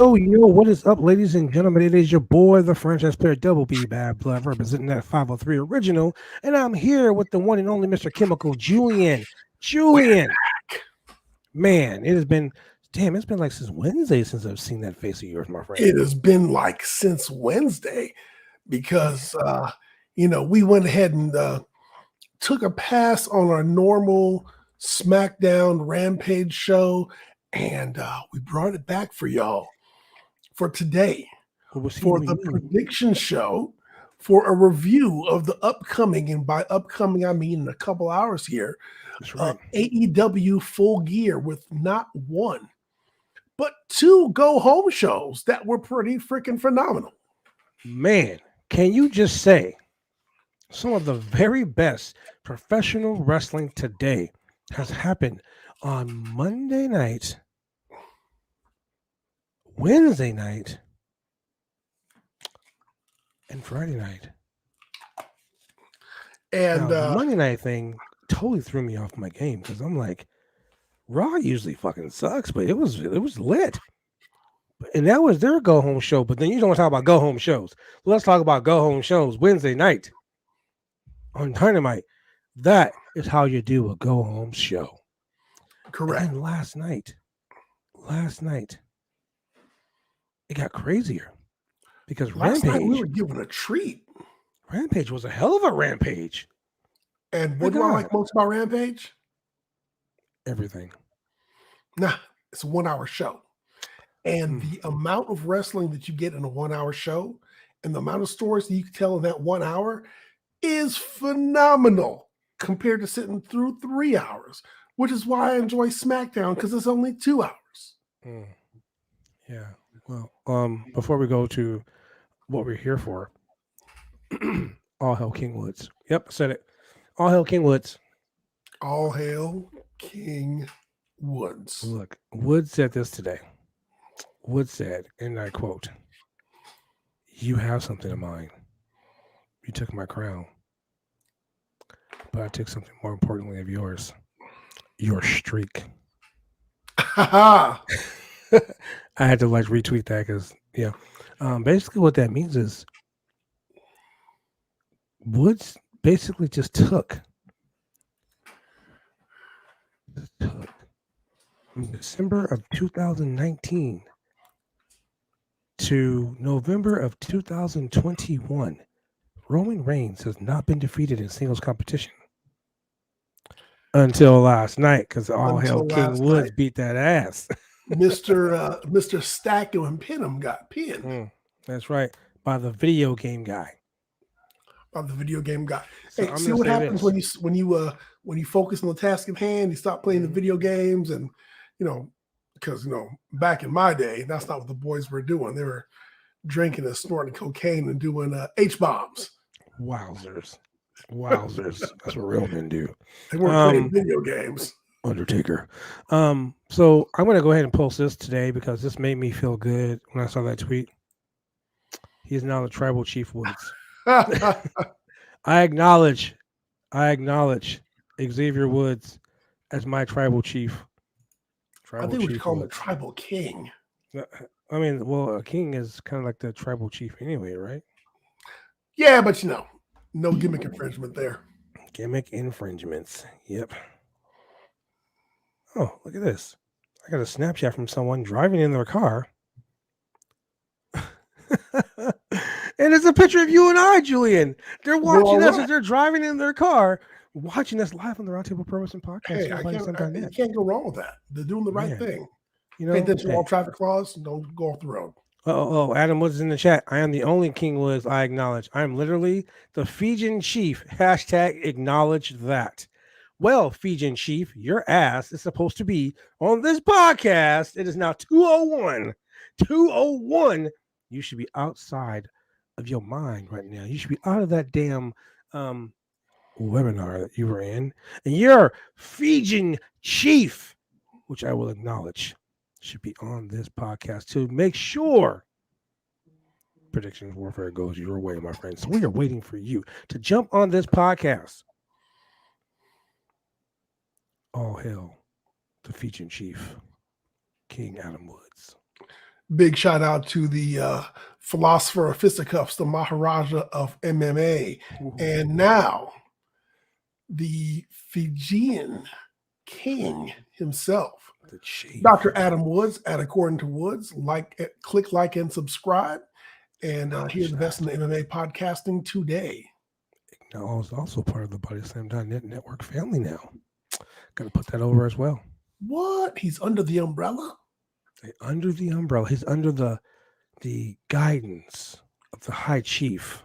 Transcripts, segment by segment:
Yo, what is up, ladies and gentlemen? It is your boy, the franchise player, Double B Bad Blood, representing that 503 original. And I'm here with the one and only Mr. Chemical, Julian. We're Julian, back. man, it's been like since Wednesday since I've seen that face of yours, my friend. It has been like since Wednesday because, we went ahead and took a pass on our normal SmackDown Rampage show, and we brought it back for y'all for today What was he for doing the new? prediction show for a review of the upcoming, and by upcoming, I mean in a couple hours here, That's right. AEW Full Gear with not one, but two go home shows that were pretty freaking phenomenal. Man, can you just say some of the very best professional wrestling today has happened on Monday night, Wednesday night, and Friday night? And Now, the Monday night thing totally threw me off my game because I'm like, Raw usually fucking sucks, but it was lit. And that was their go home show. But then you don't want to talk about go home shows. Let's talk about go home shows Wednesday night on Dynamite. That is how you do a go home show. correct. And last night, it got crazier because Last night we were Rampage, given a treat. Rampage was a hell of a rampage. And My what do I God, like most about Rampage? everything. Nah, it's a 1 hour show. And Mm. the amount of wrestling that you get in a 1 hour show and the amount of stories that you can tell in that 1 hour is phenomenal compared to sitting through 3 hours, which is why I enjoy SmackDown because it's only 2 hours. Mm. Yeah. Well, before we go to what we're here for, all hell King Woods. Yep, I said it. All hell King Woods. All hail King Woods. Look, Woods said this today. Woods said, and I quote, "You have something of mine. You took my crown, but I took something more importantly of yours. Your streak." Ha I had to like retweet that because basically what that means is Woods basically just took from December of 2019 to November of 2021. Roman Reigns has not been defeated in singles competition until last night because all hell Until King last Woods night, beat that ass. Mr. Stacko and Pinham got pinned That's right, by the video game guy. by the video game guy. So Hey, I'm see gonna what say happens this. when you focus on the task at hand, you stop playing the Mhm. video games, and because back in my day, that's not what the boys were doing. They were drinking and snorting cocaine and doing H bombs. Wowzers. Wowzers. That's what real men do. They weren't playing Um, video games. Undertaker. So I'm gonna go ahead and post this today because this made me feel good when I saw that tweet. He is now the tribal chief Woods. I acknowledge Xavier Woods as my tribal chief. I Tribal think we should chief call him the Woods. tribal king. I mean, well, a king is kind of like the tribal chief anyway, right? Yeah, but no gimmick infringement there. Gimmick infringements. Yep. Oh, look at this. I got a Snapchat from someone driving in their car. And it's a picture of you and I, Julian. They're We're all watching us as right. they're driving in their car, watching us live on the Roundtable Pro Wrestling Podcast Hey, here by you Sun.net. can't go wrong with that. They're doing the right Man, thing. Pay attention to all hey. traffic laws and don't go off the road. Adam Woods is in the chat. I am the only King Woods I acknowledge. I am literally the Fijian chief. Hashtag acknowledge that. Well, Fijian chief, your ass is supposed to be on this podcast. It is now 2:01. 2:01. You should be outside of your mind right now. You should be out of that damn webinar that you were in. And your Fijian chief, which I will acknowledge, should be on this podcast to make sure Predictions Warfare goes your way, my friends. So we are waiting for you to jump on this podcast. All hail the Fijian chief, King Adam Woods. Big shout out to the philosopher of fisticuffs, the Maharaja of MMA. And now the Fijian king himself, The chief. Dr. Adam Woods at According to Woods. Click like and subscribe. And here's the best in the MMA podcasting today. Now, it's also part of the BodySlam.net network family now. Got to put that over as well. What? He's under the umbrella? Under the umbrella. He's under the guidance of the High Chief,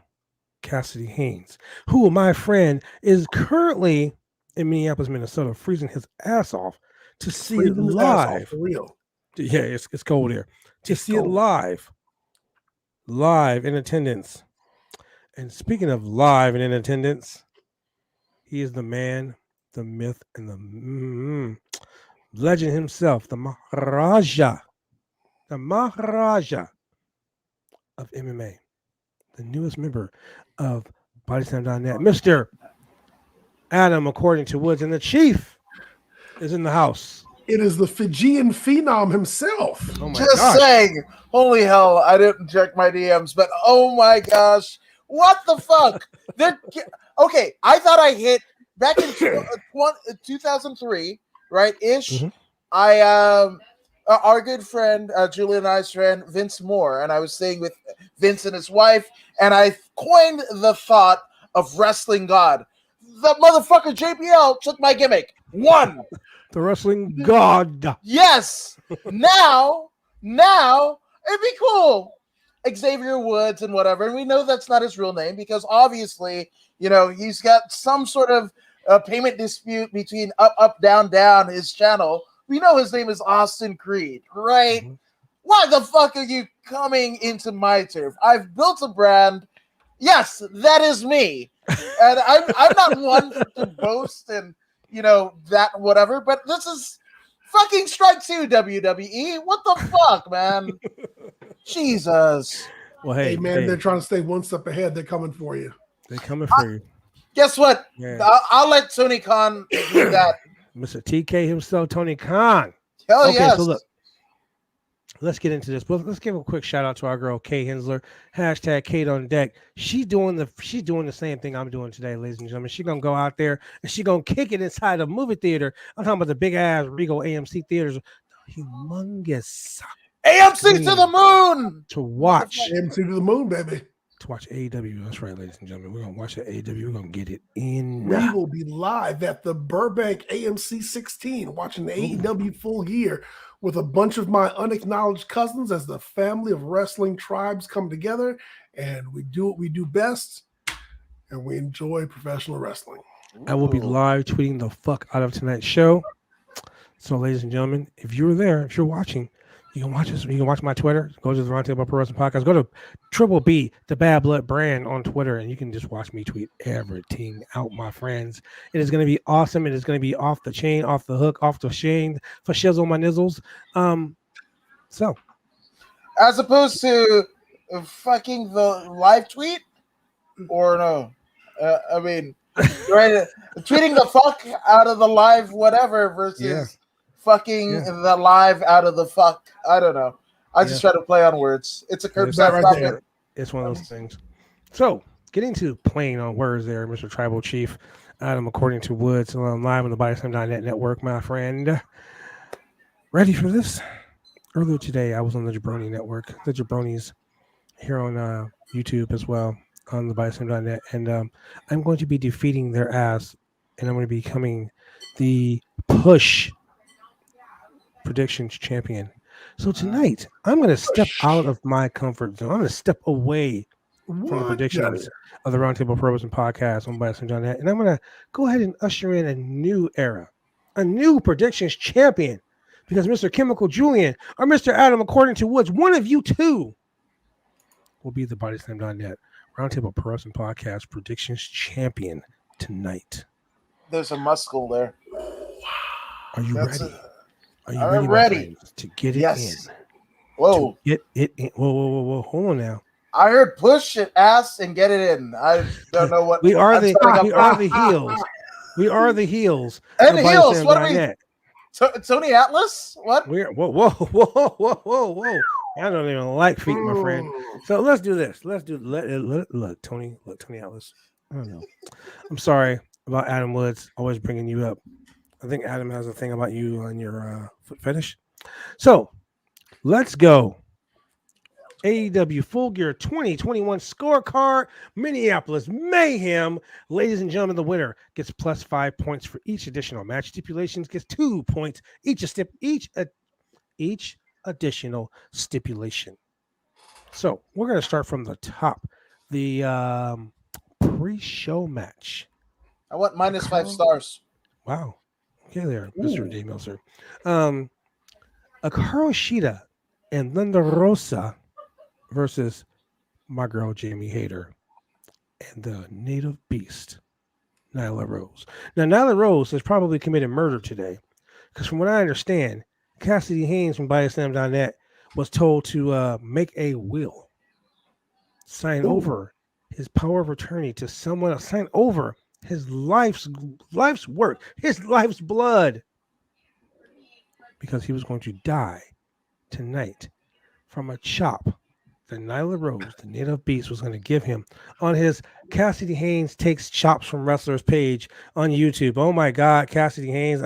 Cassidy Haynes, who, my friend, is currently in Minneapolis, Minnesota, freezing his ass off to see it live. For real. Yeah, it's cold here. To see it live in attendance. And speaking of live and in attendance, he is the man, the myth, and the legend himself, the Maharaja of MMA, the newest member of BodySlam.net, Mr. Adam, According to Woods, and the Chief is in the house. It is the Fijian phenom himself. Oh my gosh. Saying, holy hell, I didn't check my DMs, but oh my gosh, what the fuck? Okay, I thought I hit back in 2003, right? Ish. Mm-hmm. Our good friend, Julie and I's friend, Vince Moore, and I was staying with Vince and his wife, and I coined the thought of wrestling god. The motherfucker JBL took my gimmick. One. The wrestling god. Yes. Now, it'd be cool. Xavier Woods and whatever. And we know that's not his real name because obviously, he's got some sort of payment dispute between up, down, his channel. We know his name is Austin Creed, right? Mm-hmm. Why the fuck are you coming into my turf? I've built a brand. Yes, that is me. And I'm not one to boast and, that whatever, but this is fucking strike two, WWE. What the fuck, man? Jesus. Well, hey, man, they're trying to stay one step ahead. They're coming for you. They're coming for you. Guess what? Yeah. I'll let Tony Khan do that. Mr. TK himself, Tony Khan. Hell yes. So look, let's get into this. Let's give a quick shout out to our girl Kay Hensler. # Kate on deck. She's doing the same thing I'm doing today, ladies and gentlemen. She's gonna go out there and she's gonna kick it inside a movie theater. I'm talking about the big ass Regal AMC theaters, humongous. AMC to the moon to watch. AMC to the moon, baby. To watch AEW. That's right, ladies and gentlemen. We're gonna watch the AEW. We're gonna get it in. We will be live at the Burbank AMC 16 watching the AEW full year with a bunch of my unacknowledged cousins as the family of wrestling tribes come together, and we do what we do best, and we enjoy professional wrestling. I will be live tweeting the fuck out of tonight's show. So, ladies and gentlemen, if you're there, if you're watching, you can watch us. You can watch my Twitter. Go to the Roundtable Pro Wrestling Podcast. Go to Triple B, the Bad Blood brand on Twitter, and you can just watch me tweet everything out, my friends. It is going to be awesome. It is going to be off the chain, off the hook, off the chain for shizzle my nizzles. So, as opposed to fucking the live tweet, or no? I mean, right? Tweeting the fuck out of the live whatever versus. Fucking the live out of the fuck. I don't know. I just try to play on words. It's a curbside right there. It's one of those things. So, getting to playing on words there, Mr. Tribal Chief Adam, According to Woods, live on the BodySlam.net network, my friend. Ready for this? Earlier today, I was on the Jabroni network, the Jabronis here on YouTube as well, on the BodySlam.net, and I'm going to be defeating their ass, and I'm going to be becoming the push predictions champion. So tonight, I'm going to step out of my comfort zone. I'm going to step away from the predictions of the Roundtable Pro Wrestling Podcast on BodySlam.net, and I'm going to go ahead and usher in a new era, a new predictions champion, because Mr. Chemical Julian or Mr. Adam, According to Woods, one of you two will be the BodySlam.net Roundtable Pro Wrestling Podcast predictions champion tonight. There's a muscle there. Are you ready? Are you I'm ready to get it in? Whoa. To get it in. Whoa. Hold on now. I heard push it ass and get it in. I don't know what we are the heels. We are the heels. And the heels. What are we? Tony Atlas? What? We're whoa. I don't even like feet, my friend. Mm. So let's do this. Look, Tony. Look, Tony Atlas. I don't know. I'm sorry about Adam Woods always bringing you up. I think Adam has a thing about you on your foot fetish. So let's go. AEW Full Gear 2021 scorecard, Minneapolis Mayhem. Ladies and gentlemen, the winner gets plus 5 points for each additional match. Stipulations gets 2 points each additional stipulation. So we're going to start from the top. The pre-show match. I want minus 5 stars. Wow. Okay, there, Mr. J. Meltzer. Hikaru Shida and Thunder Rosa versus my girl Jamie Hayter and the native beast, Nyla Rose. Now, Nyla Rose has probably committed murder today because from what I understand, Cassidy Haynes from BioSlam.net was told to make a will, sign over his power of attorney to someone else, sign over his life's work, his life's blood, because he was going to die tonight from a chop that Nyla Rose, the native beast, was going to give him on his Cassidy Haynes Takes Chops from Wrestlers page on YouTube. Oh my God, Cassidy Haynes,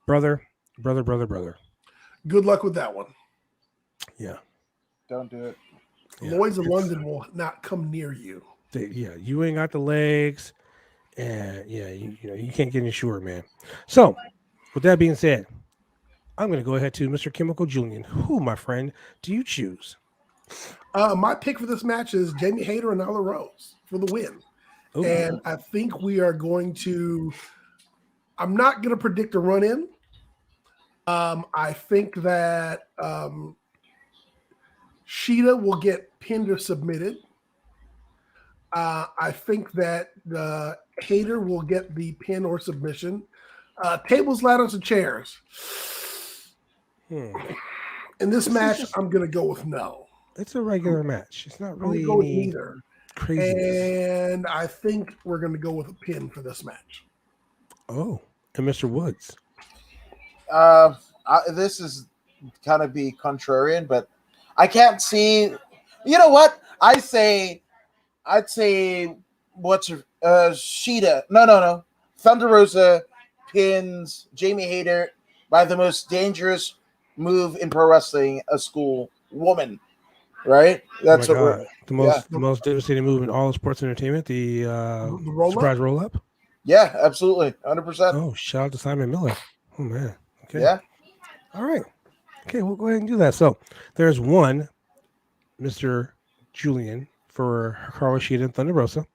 brother. Good luck with that one. Yeah. Don't do it. Yeah, Lloyd's of London will not come near you. You ain't got the legs, and you can't get insured, man. So, with that being said, I'm going to go ahead to Mr. Chemical Julian. Who, my friend, do you choose? My pick for this match is Jamie Hayter and Nyla Rose for the win. Ooh. And I think we are going to – I'm not going to predict a run-in. I think that Shida will get pinned or submitted. I think that Hayter will get the pin or submission. Tables, ladders, and chairs. In this match, I'm going to go with no. It's a regular match. It's not really go with any neither. craziness. And I think we're going to go with a pin for this match. Oh, and Mr. Woods. This is kind of be contrarian, but I can't see. You know what? I'd say what's Shida? No. Thunder Rosa pins Jamie Hayter by the most dangerous move in pro wrestling, a school woman. Right? That's the most devastating move in all of sports entertainment. The surprise roll up. Yeah, absolutely, 100%. Oh, shout out to Simon Miller. Oh man. Okay. Yeah. All right. Okay, we'll go ahead and do that. So there's one, Mr. Julian for Hikaru Shida and Thunder Rosa,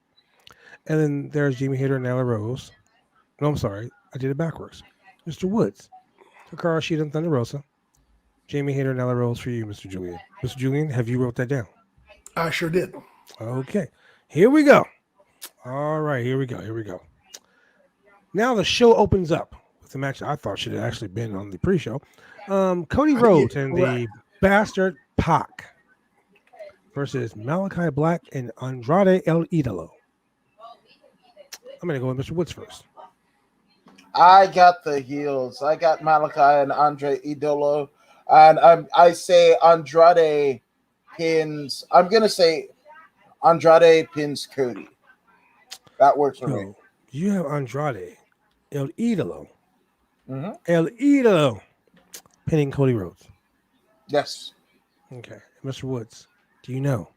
and then there's Jamie Hayter and Nyla Rose. No, I'm sorry, I did it backwards. Mr. Woods, Hikaru Shida and Thunder Rosa, Jamie Hayter and Nyla Rose for you, Mr. Julian. Mr. Julian, have you wrote that down? I sure did. Okay, here we go. All right, here we go. Now the show opens up with the match I thought should have actually been on the pre-show. Cody Rhodes and the Bastard Pac versus Malachi Black and Andrade El Idolo. I'm going to go with Mr. Woods first. I got the heels. I got Malachi and Andre Idolo. And I say Andrade pins. I'm going to say Andrade pins Cody. That works for me. You have Andrade El Idolo. Mm-hmm. El Idolo pinning Cody Rhodes. Yes. Okay. Mr. Woods, do you know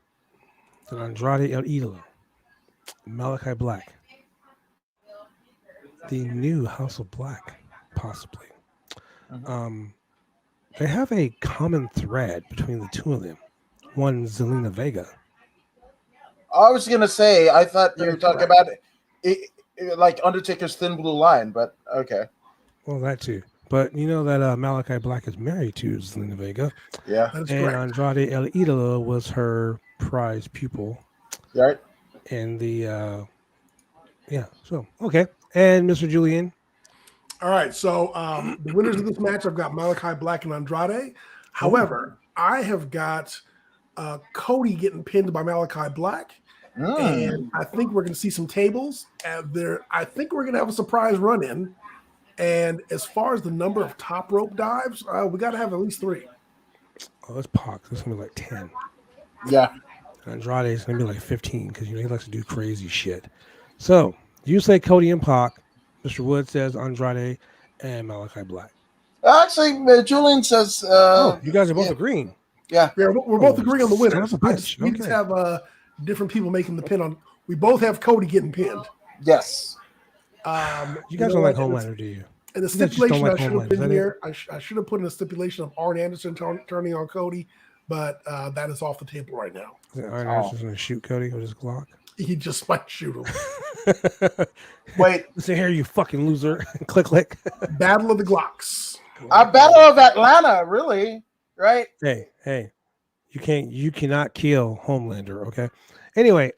that Andrade El Idolo, Malachi Black, the new House of Black, possibly, they have a common thread between the two of them. One, Zelina Vega. I was going to say, I thought you were talking about it like Undertaker's Thin Blue Line, but okay. Well, that too. But you know that Malachi Black is married to Zelina Vega. Yeah. That's and correct. Andrade El Idolo was her prize pupil. Right. And the, so, okay. And Mr. Julian? All right, so the winners of this match, I've got Malachi Black and Andrade. However, I have got Cody getting pinned by Malachi Black. And I think we're going to see some tables. I think we're going to have a surprise run-in. And as far as the number of top rope dives, we got to have at least 3. Oh, it's Pac. It's gonna be like 10. Yeah. Andrade is gonna be like 15 because he likes to do crazy shit. So you say Cody and Pac. Mr. Wood says Andrade and Malachi Black. Actually, Julian says. You guys are both agreeing. Yeah. We're both agreeing on the son winners. of a bitch. We just have different people making the pin on. We both have Cody getting pinned. Yes. You guys don't like Homelander, do you? And the You guys just don't stipulation like I should have Homelander, put is in that here, I should have put in a stipulation of Arn Anderson turning on Cody, but that is off the table right now. Arn Anderson's gonna shoot Cody with his Glock. He just might shoot him. Wait. Listen here, you fucking loser. Click, click. Battle of the Glocks. A Battle of Atlanta, really, right? Hey. You cannot kill Homelander, okay? Anyway,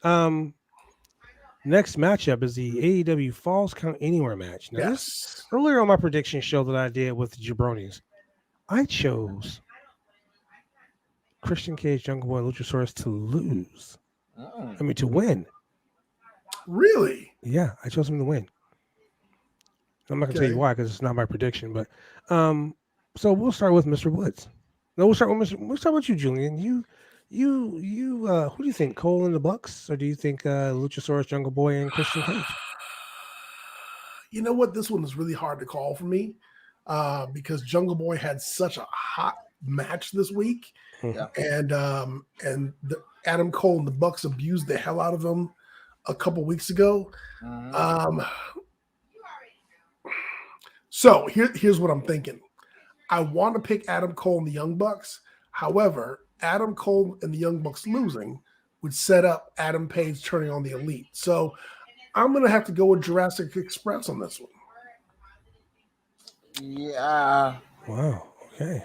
next matchup is the AEW Falls Count Anywhere match. Now, this earlier on my prediction show that I did with the Jabronis, I chose Christian Cage, Jungle Boy, Luchasaurus to lose. To win. Really? Yeah, I chose him to win. I'm not gonna tell you why because it's not my prediction, but so we'll start with Mr. Woods. No, we'll start with you, Julian. You who do you think? Cole and the Bucks, or do you think Luchasaurus, Jungle Boy, and Christian Cage? You know what? This one is really hard to call for me because Jungle Boy had such a hot match this week, and Adam Cole and the Bucks abused the hell out of him a couple weeks ago. So here's what I'm thinking. I want to pick Adam Cole and the Young Bucks. However, Adam Cole and the Young Bucks losing would set up Adam Page turning on the Elite. So I'm going to have to go with Jurassic Express on this one. Yeah. Wow. Okay.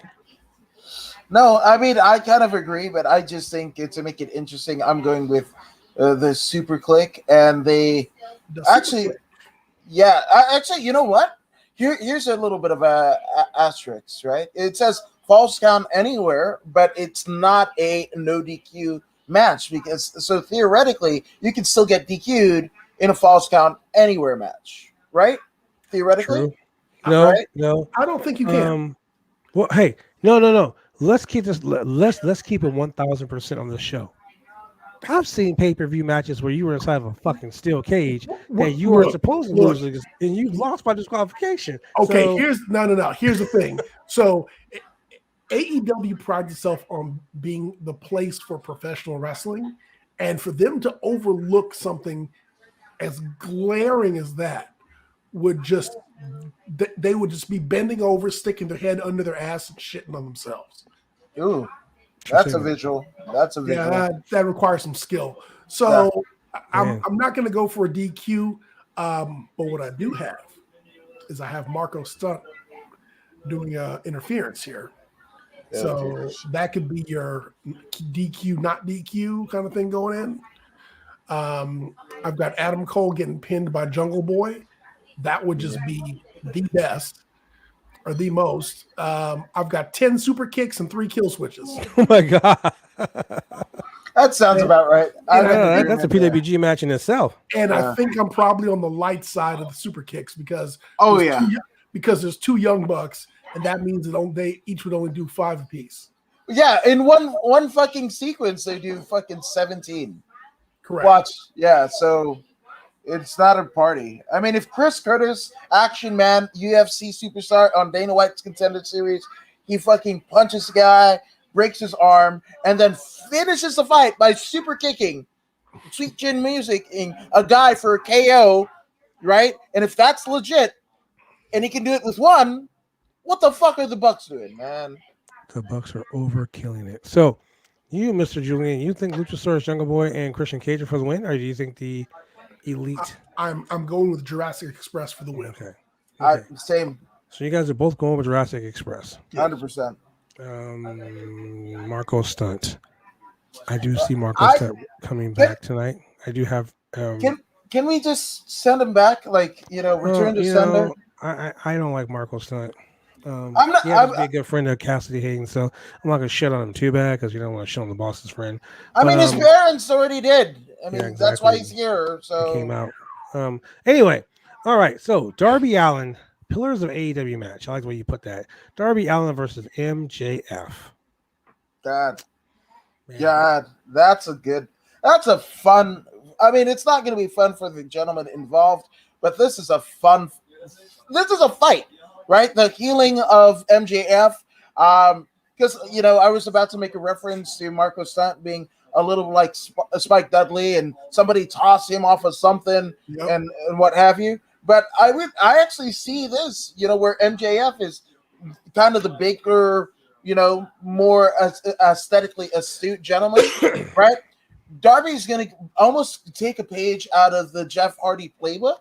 No, I mean, I kind of agree, but I just think to make it interesting, I'm going with the Super Click, and actually, you know what? Here's a little bit of a asterisk, right? It says Falls Count Anywhere, but it's not a no DQ match so theoretically you can still get DQ'd in a Falls Count Anywhere match, right? Theoretically. True. No, I don't think you can. Well, hey, no. Let's keep this. Let's keep it 1,000% on the show. I've seen pay-per-view matches where you were inside of a fucking steel cage that you were supposed to lose, and you lost by disqualification. Okay, here's the thing. So AEW prides itself on being the place for professional wrestling, and for them to overlook something as glaring as that they would just be bending over, sticking their head under their ass and shitting on themselves. Ooh. That's a visual. Yeah, that requires some skill. So I'm not going to go for a DQ. But what I do have is I have Marco Stunt doing interference here. Yeah, so that could be your DQ, not DQ kind of thing going in. I've got Adam Cole getting pinned by Jungle Boy. That would just be the best. Or the most. I've got 10 super kicks and 3 kill switches. Oh my god, that sounds about right. That's a PWG match in itself. And I think I'm probably on the light side of the super kicks because there's 2 Young Bucks, and that means that they each would only do 5 apiece. Yeah, in one fucking sequence they do fucking 17. Correct. Watch, yeah. So. It's not a party. I mean, if Chris Curtis, Action Man, UFC superstar on Dana White's Contender Series, he fucking punches the guy, breaks his arm, and then finishes the fight by super kicking, Sweet Chin Music, a guy for a KO, right? And if that's legit, and he can do it with one, what the fuck are the Bucks doing, man? The Bucks are overkilling it. So, you, Mr. Julian, you think Luchasaurus, Jungle Boy, and Christian Cage are for the win, or do you think the Elite? I'm going with Jurassic Express for the win. Okay. Same. So you guys are both going with Jurassic Express. 100%. Marco Stunt. I do see Marco Stunt coming back tonight. I do have. Can we just send him back? Return to sender? I don't like Marco Stunt. I'm he happens to be a good friend of Cassidy Hayden, so I'm not gonna shit on him too bad because you don't want to shit on the boss's friend. I mean, his parents already did. I mean, exactly. That's why he's here. So he came out. Anyway, all right. So Darby Allen, Pillars of AEW match. I like the way you put that. Darby Allen versus MJF. God, Man. God, that's a fun. I mean, it's not going to be fun for the gentleman involved, but this is a fight, right? The healing of MJF. Because I was about to make a reference to Marco Stunt being a little like Spike Dudley, and somebody toss him off of something and what have you. But I actually see this, where MJF is kind of the bigger, more aesthetically astute gentleman, right? Darby's going to almost take a page out of the Jeff Hardy playbook,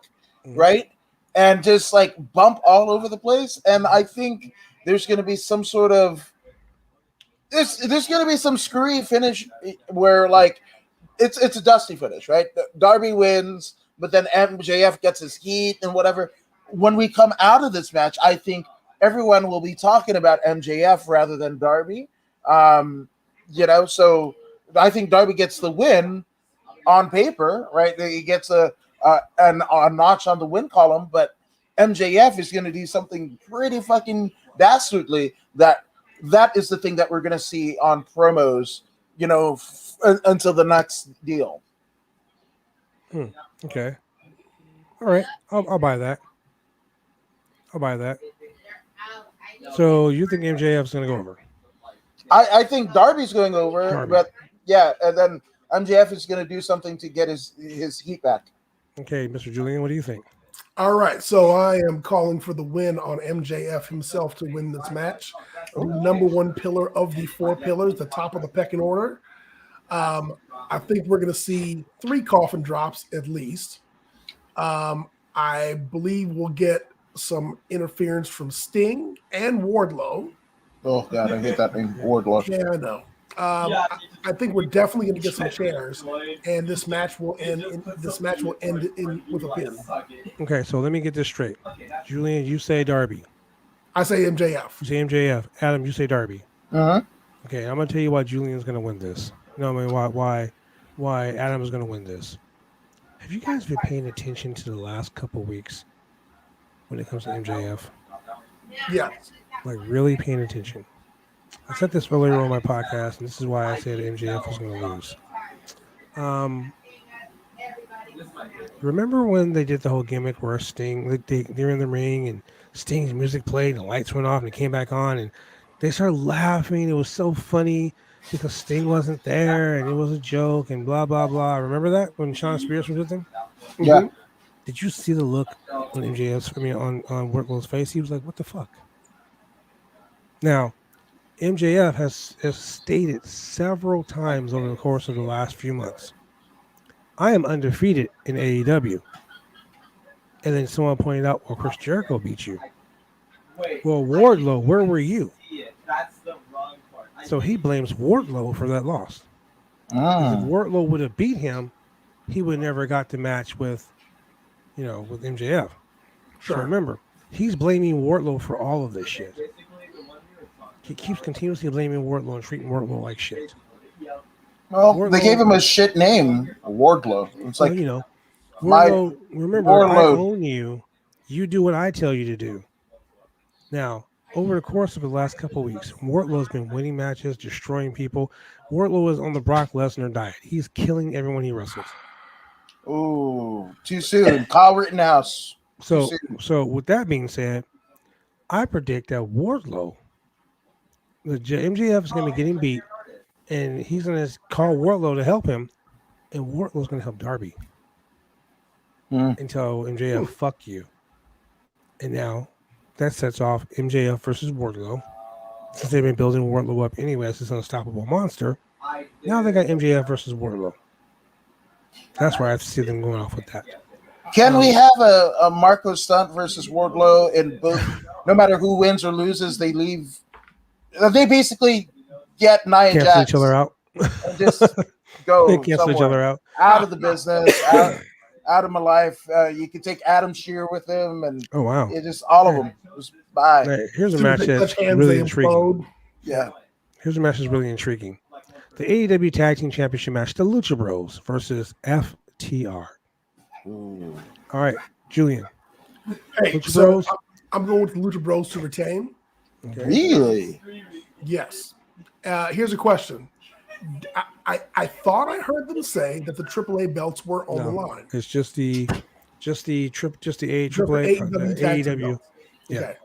right? And just like bump all over the place. And I think there's going to be some sort of there's going to be some screwy finish where like it's a dusty finish, right? Darby wins, but then MJF gets his heat and whatever. When we come out of this match, I think everyone will be talking about MJF rather than Darby. So I think Darby gets the win on paper, right? He gets a notch on the win column, but MJF is going to do something pretty fucking dastardly that is the thing that we're going to see on promos, until the next deal. Okay. All right. I'll buy that. So you think MJF's going to go over? I think Darby's going over, but yeah, and then MJF is going to do something to get his heat back. Okay, Mr. Julian, what do you think? All right, so I am calling for the win on MJF himself to win this match. The number one pillar of the four pillars, the top of the pecking order. I think we're going to see 3 coffin drops at least. I believe we'll get some interference from Sting and Wardlow. Oh God, I hate that name, Wardlow. Yeah, I know. I think we're definitely going to get some chairs, and this match will end. With a pin. Okay, so let me get this straight. Julian, you say Darby. I say MJF. You say MJF. Adam, you say Darby. Okay, I'm going to tell you why Julian's going to win this. Why Adam is going to win this. Have you guys been paying attention to the last couple weeks when it comes to MJF? Yes. Like really paying attention. I said this earlier on my podcast, and this is why I said MJF was going to lose. Remember when they did the whole gimmick where Sting, they're in the ring and Sting's music played and the lights went off and it came back on and they started laughing. It was so funny because Sting wasn't there and it was a joke and blah, blah, blah. Remember that when Sean Spears was with him? Yeah. Did you see the look on on Wardlow's face? He was like, what the fuck? Now, MJF has stated several times over the course of the last few months, I am undefeated in AEW. And then someone pointed out, well, Chris Jericho beat you. Well, Wardlow, where were you? So he blames Wardlow for that loss. If Wardlow would have beat him, he would never got the match with MJF. Sure. So remember, he's blaming Wardlow for all of this shit. He keeps continuously blaming Wardlow and treating Wardlow like shit. Well, Wardlow, they gave him a shit name, Wardlow. It's like, Wardlow, remember, Wardlow. I own you. You do what I tell you to do. Now, over the course of the last couple of weeks, Wardlow's been winning matches, destroying people. Wardlow is on the Brock Lesnar diet. He's killing everyone he wrestles. ooh, too soon. Kyle Rittenhouse. So with that being said, I predict that Wardlow, MJF is going to get him beat, and he's going to call Wardlow to help him, and Wardlow's going to help Darby until MJF, fuck you. And now that sets off MJF versus Wardlow. Since they've been building Wardlow up anyway as this unstoppable monster, now they got MJF versus Wardlow. That's why I see them going off with that. Can we have a Marco Stunt versus Wardlow in both? No matter who wins or loses, they leave. They basically get Nia Cancel Jax each other out. and just go They cancel each other out of the business, out of my life. You can take Adam Shear with him, and Oh wow! just all of them. Just bye. Hey, here's a As soon match as they that's touch hands, really they intriguing. implode. Yeah. Here's a match that's really intriguing. The AEW Tag Team Championship match, the Lucha Bros versus FTR. Ooh. All right, Julian. Hey, Lucha so Bros? I'm going with the Lucha Bros to retain. Okay. Really? Yes. Here's a question. I thought I heard them say that the AAA belts were on the line. It's just the AAA, AEW tag team AEW. belts. Yeah. Okay.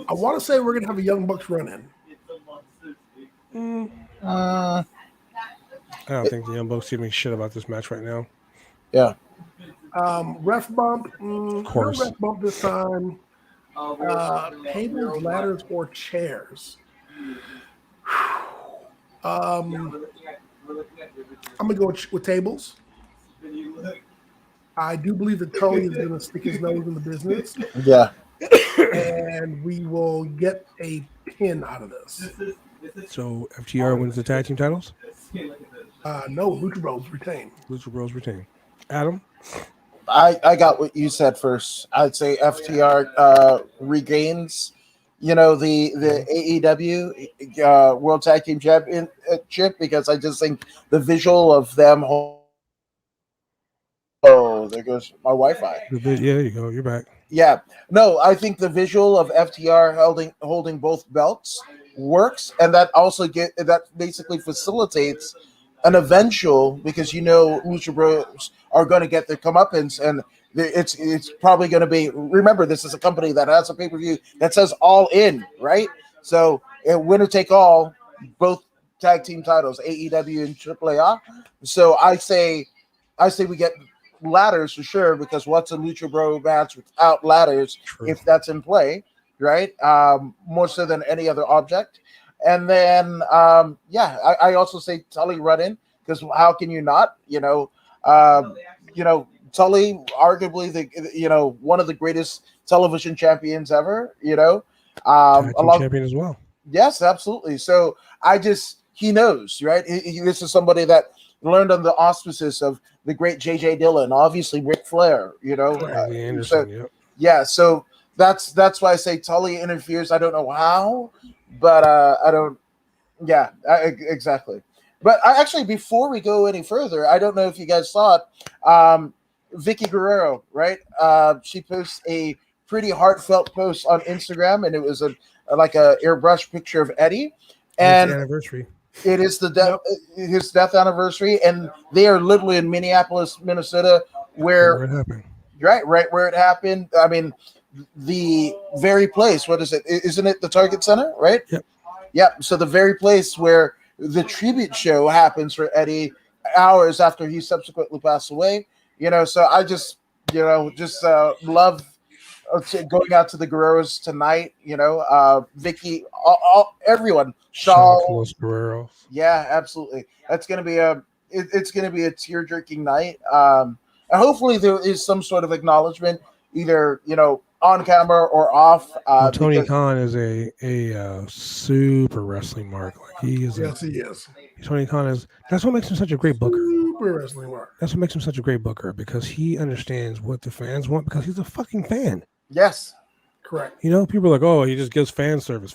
I want to say we're gonna have a Young Bucks run in. I don't think the Young Bucks give me shit about this match right now. Yeah. Ref bump. Of course. No ref bump this time. Tables, ladders, or chairs. I'm gonna go with tables. I do believe that Tully is gonna stick his nose in the business. Yeah. And we will get a pin out of this. So FTR wins the tag team titles? No, Lucha Bros retain. Lucha Bros retain. Adam? I got what you said first. I'd say FTR regains, the AEW World Tag Team Championship, because I just think the visual of them. Oh, there goes my Wi-Fi. Yeah, there you go. You're back. Yeah, no, I think the visual of FTR holding both belts works, and that also that basically facilitates an eventual, because Lucha Bros are going to get their comeuppance, and it's probably going to be. Remember, this is a company that has a pay-per-view that says All In, right? So winner take all, both tag team titles, AEW and AAA. So I say we get ladders for sure, because what's a Lucha Bro match without ladders? True. If that's in play, right? More so than any other object. And then, I also say Tully run in, because how can you not? Tully, arguably one of the greatest television champions ever. Champion as well. Yes, absolutely. So he knows, right? This is somebody that learned under the auspices of the great J.J. Dillon, obviously Ric Flair. Anderson, yeah. So that's why I say Tully interferes. I don't know how, but I don't. Yeah, exactly. But actually, before we go any further, I don't know if you guys saw it. Vicky Guerrero, right? She posts a pretty heartfelt post on Instagram, and it was a airbrush picture of Eddie, and anniversary. It is his death anniversary, and they are literally in Minneapolis, Minnesota, where it happened. Right where it happened. I mean, the very place. What is it? Isn't it the Target Center? Right. Yep. So the very place where the tribute show happens for Eddie, hours after he subsequently passed away. So I just love going out to the Guerreros tonight. Vicky, everyone. Shaw, Guerrero. Yeah, absolutely. That's gonna be it's gonna be a tear-jerking night. And hopefully there is some sort of acknowledgement, either on camera or off. Tony Khan is a super wrestling mark. Like he is. Yes, he is. Tony Khan is. That's what makes him such a great booker. Super wrestling mark. That's what makes him such a great booker, because he understands what the fans want, because he's a fucking fan. Yes. Correct. People are like, oh, he just gives fan service.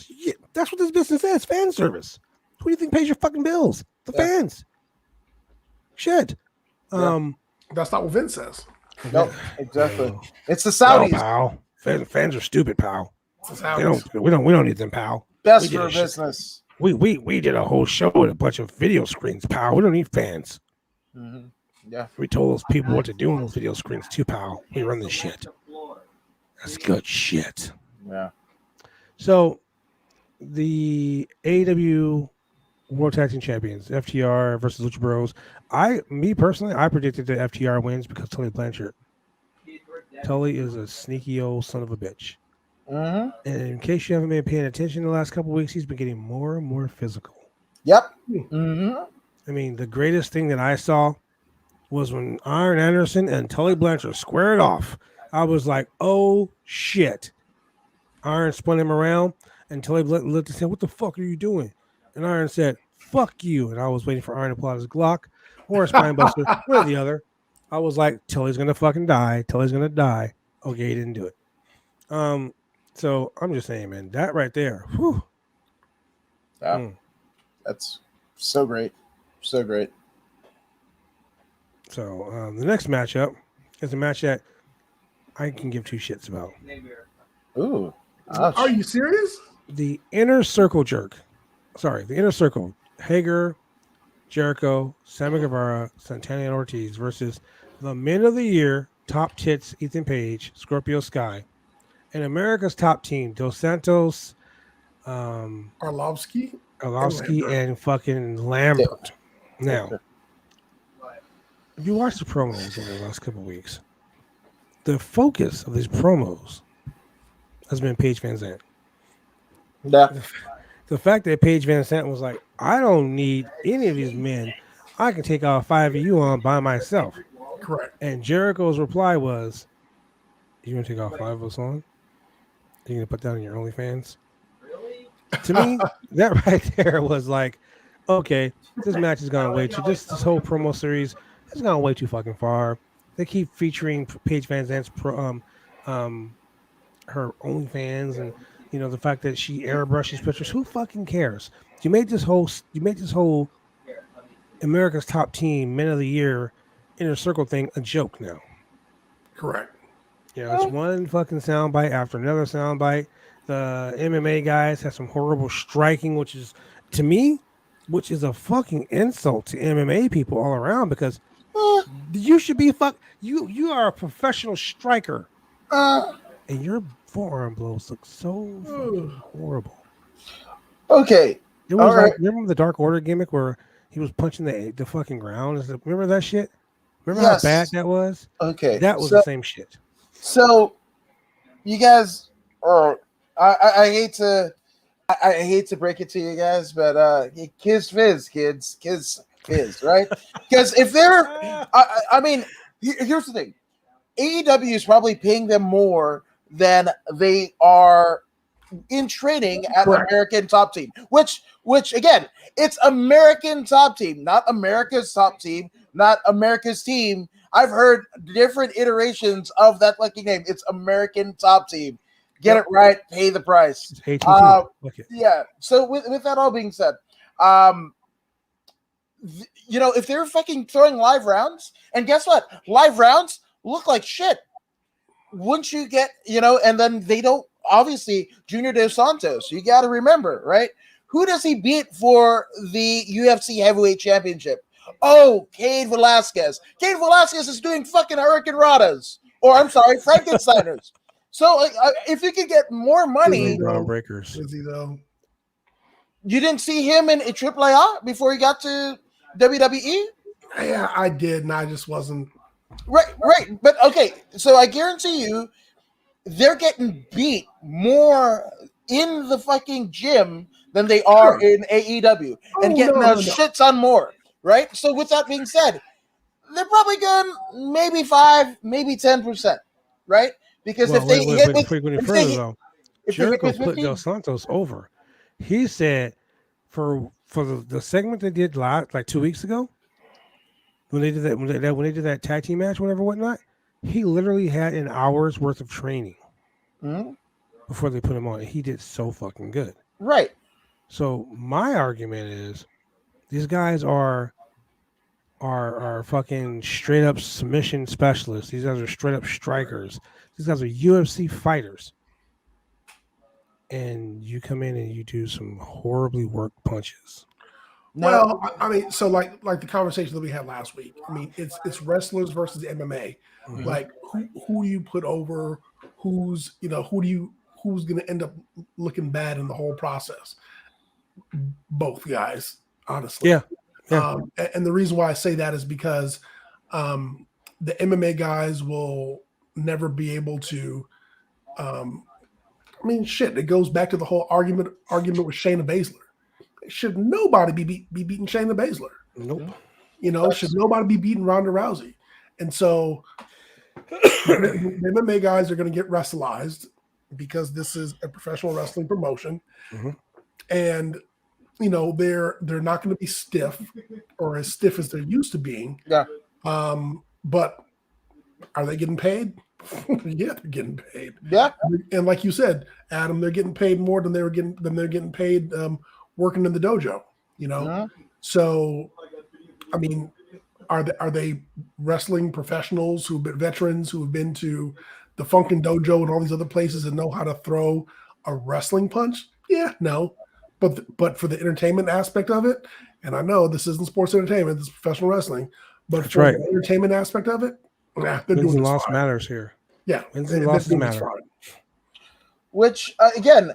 Yeah, that's what this business is, fan service. Who do you think pays your fucking bills? The fans. Shit. That's not what Vince says. No, exactly. It's the Saudis. No, pal. Fans are stupid, pal. We don't need them, pal. Best for business. We did a whole show with a bunch of video screens, pal. We don't need fans. Mm-hmm. Yeah. We told those people what to do on those video screens too, pal. We run this shit. That's good shit. Yeah. So the AEW World Tag Team Champions, FTR versus Lucha Bros. Me personally, I predicted that FTR wins because Tully Blanchard. Tully is a sneaky old son of a bitch. Mm-hmm. And in case you haven't been paying attention the last couple of weeks, he's been getting more and more physical. Yep. Mm-hmm. I mean, the greatest thing that I saw was when Arn Anderson and Tully Blanchard squared off. I was like, oh, shit. Arn spun him around, and Tully looked and said, what the fuck are you doing? And Arn said, fuck you. And I was waiting for Arn to pull out his Glock or a spine buster, one or the other. I was like, Tully's going to fucking die. Tully's going to die. Okay, he didn't do it. So I'm just saying, man, that right there. Whew. Yeah. That's so great. So great. So the next matchup is a match that I can give two shits about. Ooh. Are you serious? The Inner Circle jerk. Sorry, the Inner Circle. Hager, Jericho, Sammy Guevara, Santana and Ortiz versus the Men of the Year, Top Tits, Ethan Page, Scorpio Sky, and America's Top Team, Dos Santos, Arlovski, and fucking Lambert. Now, if you watch the promos over the last couple of weeks, the focus of these promos has been Paige Van Zandt. Yeah. The fact that Paige Van Zandt was like, I don't need any of these men. I can take all 5 of you on by myself. Correct. And Jericho's reply was, you going to take all 5 of us on? Are you going to put that on your OnlyFans? To me, that right there was like, okay, this match has gone way too, this whole promo series has gone way too fucking far. They keep featuring Paige Van Zandt's her OnlyFans, and the fact that she airbrushes pictures. Who fucking cares? You made this whole America's Top Team Men of the Year Inner Circle thing a joke now. Correct. It's one fucking soundbite after another soundbite. The MMA guys have some horrible striking, which is a fucking insult to MMA people all around, because you should be you are a professional striker. And your forearm blows look so fucking horrible. Okay. It was like, remember the Dark Order gimmick where he was punching the fucking ground? Remember that shit? Remember how bad that was? Okay. That was the same shit. So you guys I hate to break it to you guys, but kids fizz, right? Because if they're I mean, here's the thing. AEW is probably paying them more than they are in training at American Top Team, which again, it's American Top Team, not America's Top Team, not America's Team. I've heard different iterations of that fucking name. It's American Top Team. Get it right, pay the price. Yeah. So with that all being said, if they're fucking throwing live rounds, and guess what? Live rounds look like shit. Wouldn't you get, and then they don't, obviously, Junior Dos Santos, you got to remember, right? Who does he beat for the UFC Heavyweight Championship? Oh, Cain Velasquez. Cain Velasquez is doing fucking Hurricane Radas. Or, I'm sorry, Frankensteiners. So, if you could get more money. Groundbreakers. Is he though? You didn't see him in AAA before he got to WWE? Yeah, I did, and I just wasn't. Right. But okay, so I guarantee you they're getting beat more in the fucking gym than they are in AEW and getting a shit ton more, right? So with that being said, they're probably going maybe 5, maybe 10%, right? Because if they Jericho put Dos Santos over. He said for the segment they did live like 2 weeks ago, when they did that tag team match, whatnot, he literally had an hour's worth of training before they put him on. He did so fucking good. Right. So my argument is these guys are fucking straight up submission specialists. These guys are straight up strikers. These guys are UFC fighters. And you come in and you do some horribly worked punches. Well, I mean, so like the conversation that we had last week. I mean, it's wrestlers versus MMA. Mm-hmm. Like who do you put over? Who's going to end up looking bad in the whole process? Both guys, honestly. Yeah. And the reason why I say that is because the MMA guys will never be able to. It goes back to the whole argument with Shayna Baszler. Should nobody be beating Shayna Baszler? Nope. Should nobody be beating Ronda Rousey? And so the MMA guys are going to get wrestleized because this is a professional wrestling promotion. Mm-hmm. And, they're not going to be stiff or as stiff as they're used to being. Yeah. But are they getting paid? Yeah, they're getting paid. Yeah. And like you said, Adam, they're getting paid more than they're getting paid working in the dojo, Yeah. So I mean, are they wrestling professionals who've been veterans who have been to the Funkin' Dojo and all these other places and know how to throw A wrestling punch? Yeah, no. But for the entertainment aspect of it, and I know this isn't sports entertainment, this is professional wrestling, but That's for right. the entertainment aspect of it, they're Wins doing and this loss fine. matters here. Yeah, Wins and they're losses doing this matter. fine. Which again,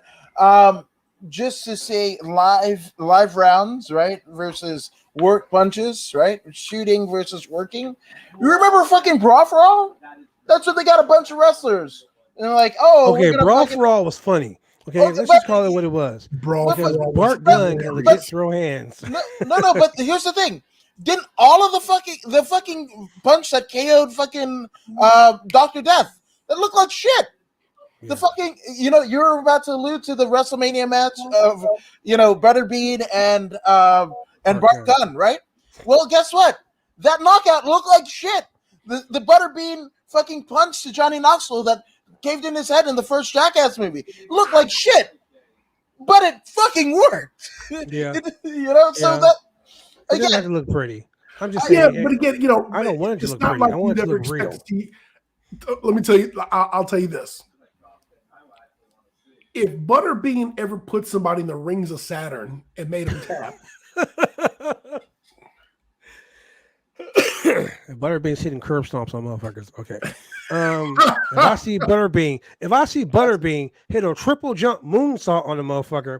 just to say live rounds, right? Versus work punches, right? Shooting versus working. You remember fucking Brawl for All? That's what they got a bunch of wrestlers. And they're like, oh, Okay, we're gonna Brawl fucking for All was funny. Okay, okay, let's but just call it what it was. Brawl but- for Because All was Bart Gunn can hilarious. legit throw hands. no, but here's the thing. Didn't all of the fucking punch that KO'd fucking Dr. Death that looked like shit? Yeah. The fucking, you're about to allude to the WrestleMania match of, Butterbean and Bart Gunn, right? Well, guess what? That knockout looked like shit. The Butterbean fucking punch to Johnny Knoxville that caved in his head in the first Jackass movie looked like shit, but it fucking worked. Yeah. So Yeah. that It doesn't have again, to look pretty. I'm just saying. Yeah, but again, I don't want it to it's look not pretty. like I want you it to never look real. expect to see. Let me tell you, I'll tell you this. If Butterbean ever put somebody in the rings of Saturn and made him tap, Butterbean's hitting curb stomps on motherfuckers. Okay. If I see Butterbean hit a triple jump moonsault on a motherfucker,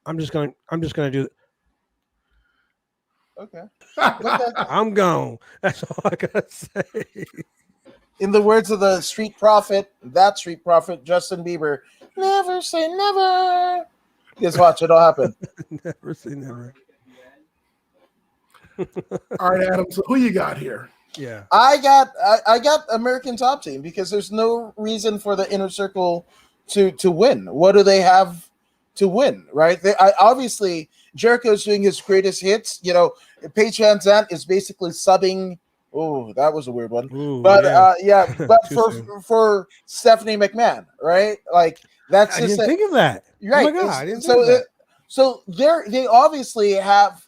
I'm just gonna do. okay. I'm gone. That's all I gotta say. In the words of the street prophet, Justin Bieber, never say never. Guess watch, it'll happen. Never seen that. Right? all right, Adam. So who you got here? Yeah. I got American Top Team because there's no reason for the Inner Circle to win. What do they have to win, right? Obviously Jericho's doing his greatest hits. Paige Van Zandt is basically subbing. Oh, that was a weird one. Ooh, but yeah. but Too for Stephanie McMahon, right? Like that's I just didn't think of that. right. Oh my God, I didn't think of that. So they obviously have.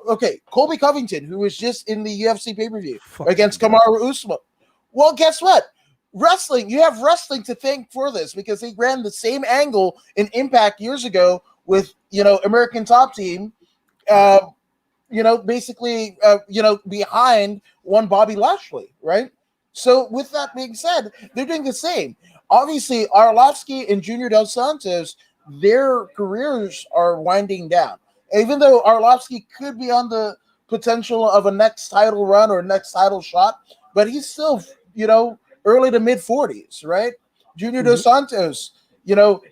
Okay, Colby Covington, who was just in the UFC pay-per-view against Kamaru Usman. Well, guess what? You have wrestling to thank for this because they ran the same angle in Impact years ago with, American Top Team, basically, behind one Bobby Lashley, right? So with that being said, they're doing the same. Obviously, Arlovski and Junior Dos Santos, their careers are winding down. Even though Arlovski could be on the potential of a next title run or next title shot, but he's still, early to mid 40s, right? Junior Dos Santos,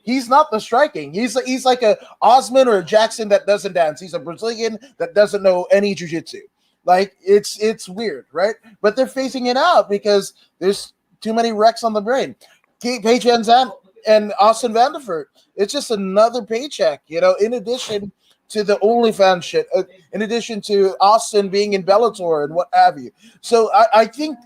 he's not the striking. He's like a Osman or a Jackson that doesn't dance. He's a Brazilian that doesn't know any jiu-jitsu. Like it's weird, right? But they're phasing it out because there's too many wrecks on the brain. Paige Van Zandt and Austin Vanderford, it's just another paycheck, in addition to the OnlyFans shit, in addition to Austin being in Bellator and what have you. So I think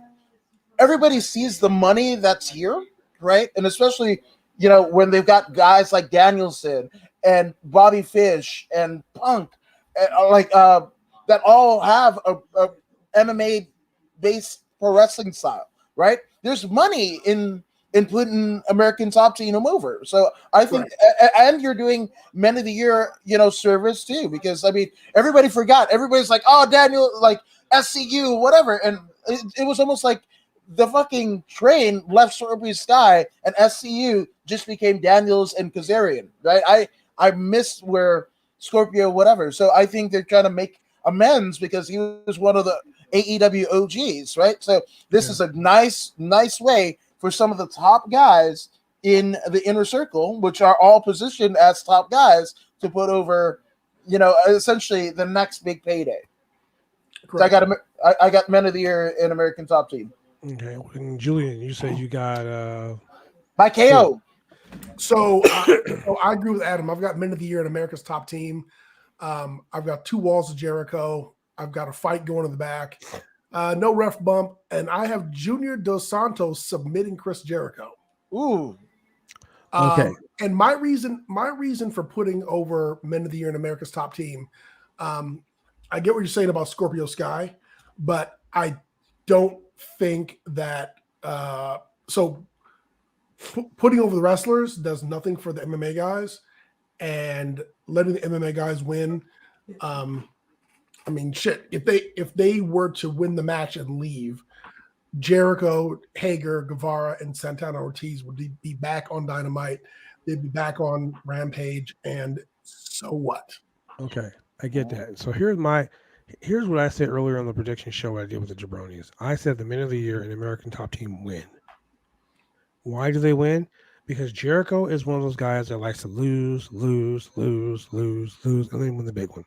everybody sees the money that's here, right? And especially, when they've got guys like Danielson and Bobby Fish and Punk, that all have a MMA-based pro wrestling style, right? There's money in putting American Top Team over. So I think, and you're doing Men of the Year, service too, because everybody forgot. Everybody's like, oh, Daniel, like SCU, whatever. And it was almost like the fucking train left Scorpio Sky and SCU just became Daniels and Kazarian, right? I missed where Scorpio, whatever. So I think they're trying to make amends because he was one of the AEW OGs, right? So this is a nice way for some of the top guys in the Inner Circle, which are all positioned as top guys, to put over, essentially the next big payday. So I got Men of the Year in American Top Team. Okay, and Julian, you said you got by KO. So I agree with Adam. I've got Men of the Year in America's Top Team. I've got 2 Walls of Jericho. I've got a fight going in the back. No ref bump, and I have Junior Dos Santos submitting Chris Jericho. Ooh. Okay. And my reason for putting over Men of the Year in America's Top Team, I get what you're saying about Scorpio Sky, but I don't think that so putting over the wrestlers does nothing for the MMA guys, and letting the MMA guys win. I mean, shit. If they were to win the match and leave, Jericho, Hager, Guevara, and Santana Ortiz would be back on Dynamite. They'd be back on Rampage, and so what? Okay, I get that. So here's what I said earlier on the prediction show I did with the Jabronis. I said the men of the year and American Top Team win. Why do they win? Because Jericho is one of those guys that likes to lose, and then win the big one.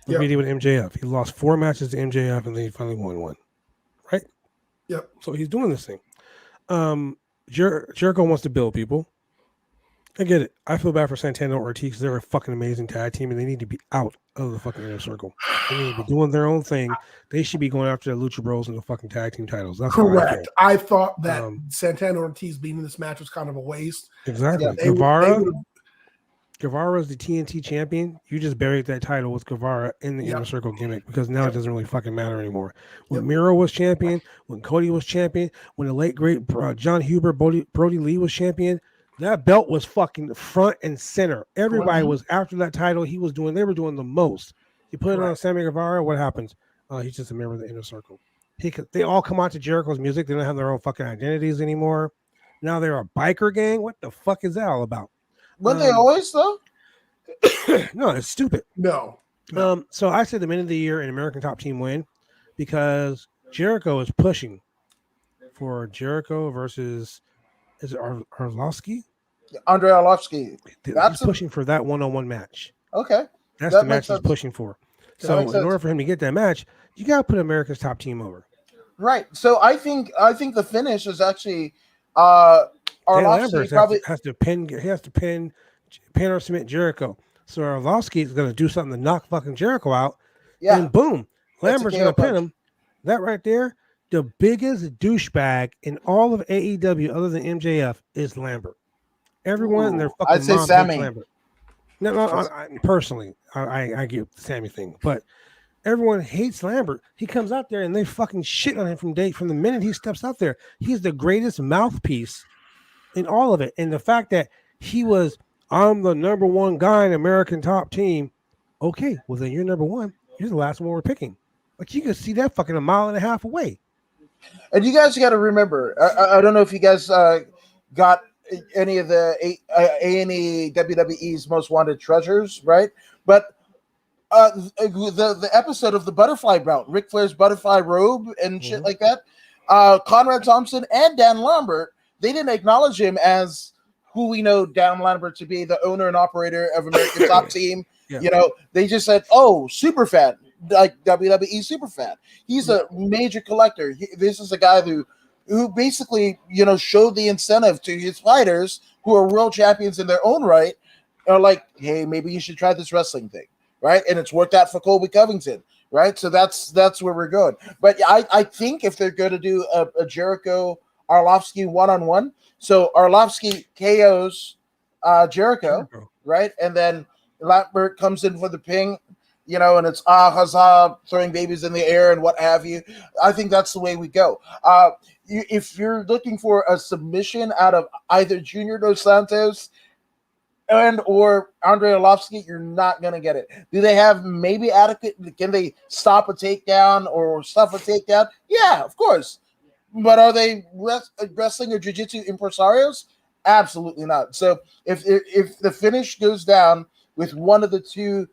Look what he did with MJF. He lost 4 matches to MJF, and then he finally won one. Right? Yep. So he's doing this thing. Jericho wants to build people. I get it. I feel bad for Santana Ortiz because they're a fucking amazing tag team and they need to be out of the fucking inner circle. They need to be doing their own thing. They should be going after the Lucha Bros and the fucking tag team titles. That's correct. I thought that Santana Ortiz being in this match was kind of a waste. Exactly. Yeah, Guevara is the TNT champion. You just buried that title with Guevara in the inner circle gimmick because now it doesn't really fucking matter anymore. When Miro was champion, when Cody was champion, when the late great John Huber, Brody Lee was champion, that belt was fucking front and center. Everybody was after that title. They were doing the most. You put it on Sammy Guevara, what happens? He's just a member of the inner circle. They all come out to Jericho's music. They don't have their own fucking identities anymore. Now they're a biker gang. What the fuck is that all about? Weren't they always though? No, it's stupid. No. So I said the men of the year and American Top Team win because Jericho is pushing for Jericho versus is it Arlovski? Andre Arlovski. He's pushing for that one-on-one match. Okay. That's the match he's pushing for. So in order for him to get that match, you got to put America's Top Team over. Right. So I think the finish is actually Arlovski probably has to pin or submit Jericho. So Arlovski is going to do something to knock fucking Jericho out. Yeah. And boom, Lambert's going to pin him. That right there, the biggest douchebag in all of AEW other than MJF is Lambert. Everyone in their fucking I'd say Sammy. Lambert. No, personally, I get the Sammy thing, but everyone hates Lambert. He comes out there and they fucking shit on him from the minute he steps out there. He's the greatest mouthpiece in all of it. And the fact that I'm the number one guy in American Top Team. Okay, well then you're number one. You're the last one we're picking. Like you can see that fucking 1.5 miles away. And you guys got to remember, I don't know if you guys got any of the A&E WWE's Most Wanted Treasures, right? But the episode of the butterfly belt, Ric Flair's butterfly robe and shit like that, Conrad Thompson and Dan Lambert, they didn't acknowledge him as who we know Dan Lambert to be, the owner and operator of American Top Team. Yeah. You know, they just said, "Oh, super fan, like WWE super fan." He's a major collector. This is a guy who basically, you know, showed the incentive to his fighters who are world champions in their own right. Are like, hey, maybe you should try this wrestling thing, right? And it's worked out for Colby Covington, right? So that's where we're going. But I think if they're going to do a Jericho Arlovski one-on-one, so Arlovski KOs Jericho, right? And then Lambert comes in for the ping, you know, and it's huzzah, throwing babies in the air and what have you. I think that's the way we go. If you're looking for a submission out of either Junior Dos Santos and or Andre Arlovski, you're not going to get it. Do they have maybe adequate? Can they stop a takedown or stuff a takedown? Yeah, of course. But are they wrestling or jiu-jitsu impresarios? Absolutely not. So if the finish goes down with one of the two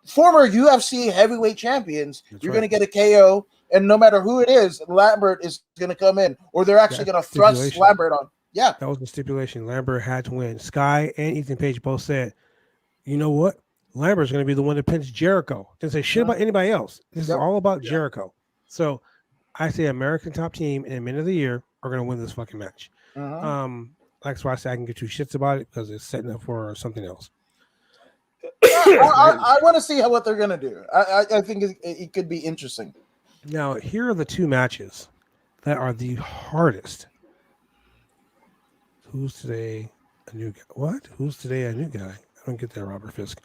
former UFC heavyweight champions, you're going to get a KO, and no matter who it is, Lambert is going to come in, or they're actually going to thrust Lambert on. Yeah, that was the stipulation. Lambert had to win. Sky and Ethan Page both said, "You know what? Lambert's going to be the one that pins Jericho. Didn't say shit about anybody else. This is all about Jericho." So I say American Top Team and Men of the Year are going to win this fucking match. That's why I say I can give two shits about it because it's setting up for something else. I want to see what they're going to do. I think it could be interesting. Now, here are the two matches that are the hardest. Who's today a new guy? What? Who's today a new guy? I don't get that, Robert Fisk.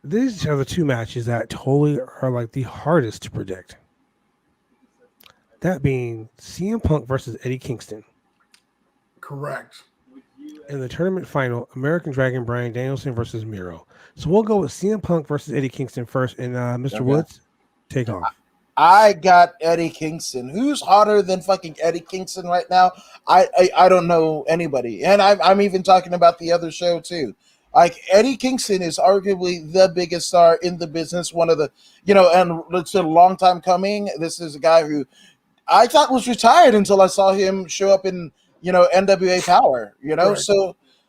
These are the two matches that totally are like the hardest to predict. That being CM Punk versus Eddie Kingston. Correct. In the tournament final, American Dragon Bryan Danielson versus Miro. So we'll go with CM Punk versus Eddie Kingston first. And Mr. Okay. Woods, take off. I got Eddie Kingston. Who's hotter than fucking Eddie Kingston right now? I don't know anybody, and I'm even talking about the other show too. Like Eddie Kingston is arguably the biggest star in the business. One of the, and it's a long time coming. This is a guy who I thought was retired until I saw him show up in NWA Power. Right.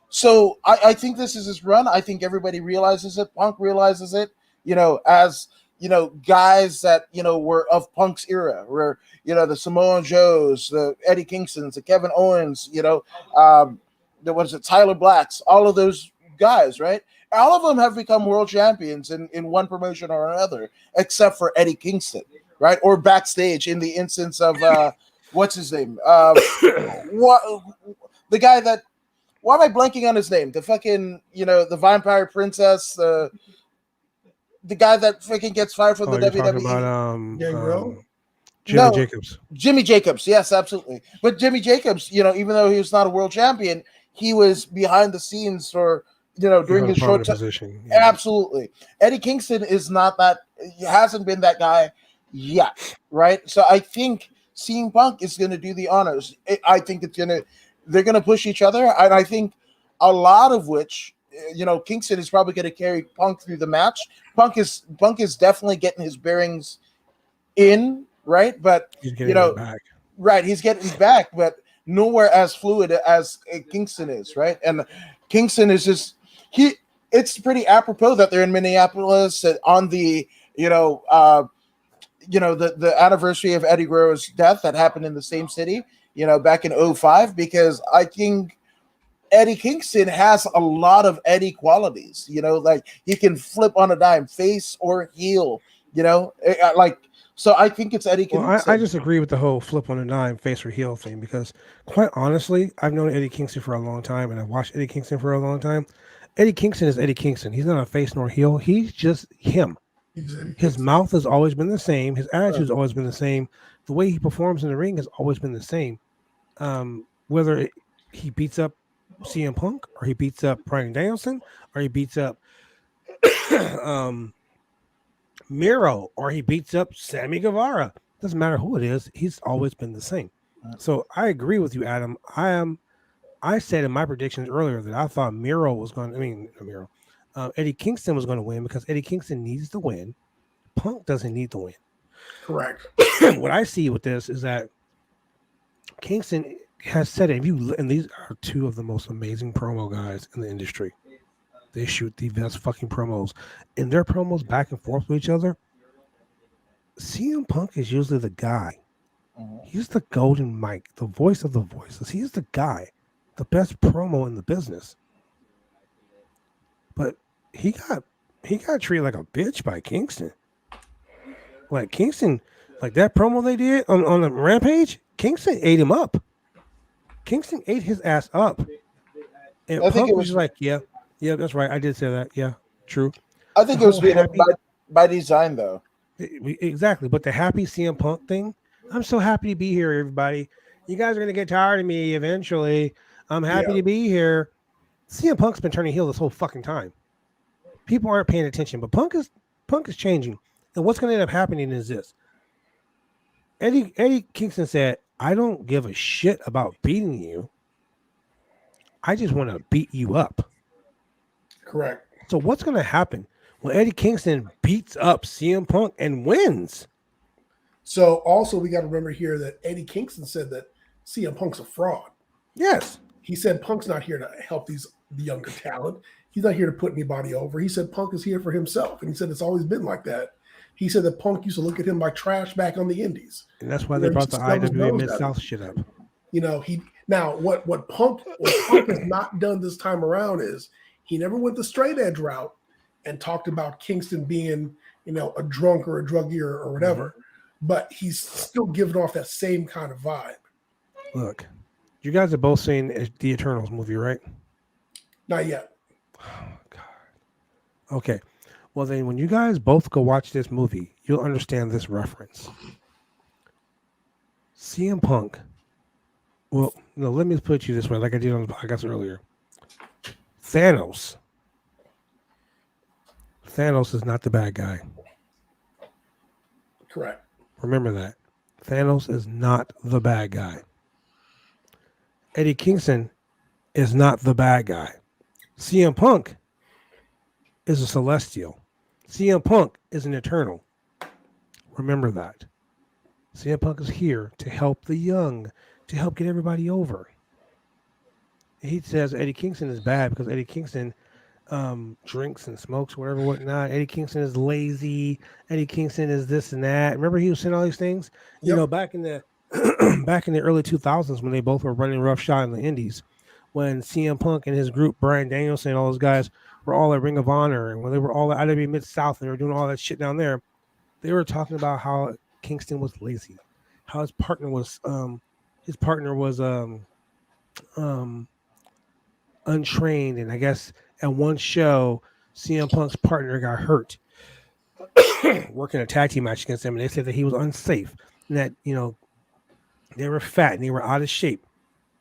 So I think this is his run. I think everybody realizes it. Punk realizes it. As guys that were of Punk's era, were the Samoa Joes, the Eddie Kingstons, the Kevin Owens, Tyler Blacks, all of those guys, right? All of them have become world champions in one promotion or another, except for Eddie Kingston, right? Or backstage in the instance of what's his name? What the guy that? Why am I blanking on his name? The fucking the Vampire Princess, the guy that freaking gets fired from the WWE. Gangrel? Jimmy Jacobs. Jimmy Jacobs, yes, absolutely. But Jimmy Jacobs, even though he was not a world champion, he was behind the scenes for during his short position. Yeah. Absolutely. Eddie Kingston is not that. He hasn't been that guy yet, right? So I think CM Punk is going to do the honors. I think they're going to push each other, and I think a lot of which. Kingston is probably going to carry Punk through the match. Punk is definitely getting his bearings in, right? But he's getting back. Right, he's getting back, but nowhere as fluid as Kingston is, right? And Kingston is just it's pretty apropos that they're in Minneapolis on the the anniversary of Eddie Guerrero's death that happened in the same city, back in 2005, because I think Eddie Kingston has a lot of Eddie qualities, like he can flip on a dime, face or heel, so I think it's Eddie Kingston. Well, I just agree with the whole flip on a dime, face or heel thing, because quite honestly, I've known Eddie Kingston for a long time, and I've watched Eddie Kingston for a long time. Eddie Kingston is Eddie Kingston. He's not a face nor heel. He's just him. His mouth has always been the same. His attitude's always been the same. The way he performs in the ring has always been the same. Whether he beats up CM Punk, or he beats up Bryan Danielson, or he beats up Miro, or he beats up Sammy Guevara. Doesn't matter who it is. He's always been the same. So I agree with you, Adam. I said in my predictions earlier that I thought Eddie Kingston was going to win because Eddie Kingston needs to win. Punk doesn't need to win. Correct. What I see with this is that Kingston has said it. And these are two of the most amazing promo guys in the industry. They shoot the best fucking promos. In their promos back and forth with each other, CM Punk is usually the guy. He's the golden mic, the voice of the voices. He's the guy, the best promo in the business. But he got treated like a bitch by Kingston. Like Kingston, like that promo they did on the Rampage, Kingston ate him up. Kingston ate his ass up. And Punk was like, yeah, that's right. I did say that. Yeah, true. I think it was by design, though. Exactly. But the happy CM Punk thing, I'm so happy to be here, everybody. You guys are going to get tired of me eventually. I'm happy to be here. CM Punk's been turning heel this whole fucking time. People aren't paying attention, but Punk is changing. And what's going to end up happening is this. Eddie Kingston said, I don't give a shit about beating you. I just want to beat you up. Correct. So what's going to happen when Eddie Kingston beats up CM Punk and wins? So also we got to remember here that Eddie Kingston said that CM Punk's a fraud. Yes. He said Punk's not here to help the younger talent. He's not here to put anybody over. He said Punk is here for himself. And he said it's always been like that. He said that Punk used to look at him like trash back on the indies. And that's why they brought the IWA Mid-South shit up. What Punk has not done this time around is he never went the straight edge route and talked about Kingston being, a drunk or a druggie or whatever. But he's still giving off that same kind of vibe. Look, you guys have both seen the Eternals movie, right? Not yet. Oh, God. Okay. Well, then when you guys both go watch this movie, you'll understand this reference. CM Punk. Well, no, let me put you this way, like I did on the podcast earlier. Thanos is not the bad guy. Correct. Remember that. Thanos is not the bad guy. Eddie Kingston is not the bad guy. CM Punk is a celestial. CM Punk is an eternal. Remember that. CM Punk is here to help the young, to help get everybody over. He says Eddie Kingston is bad because Eddie Kingston drinks and smokes, whatever, whatnot. Eddie Kingston is lazy. Eddie Kingston is this and that. Remember he was saying all these things? You know, back in the back in the early 2000s when they both were running roughshod in the Indies, when CM Punk and his group, Bryan Danielson and all those guys, were all at Ring of Honor, and when they were all at IW Mid-South and they were doing all that shit down there, they were talking about how Kingston was lazy, how his partner was untrained, and I guess at one show, CM Punk's partner got hurt working a tag team match against him, and they said that he was unsafe and that, you know, they were fat and they were out of shape.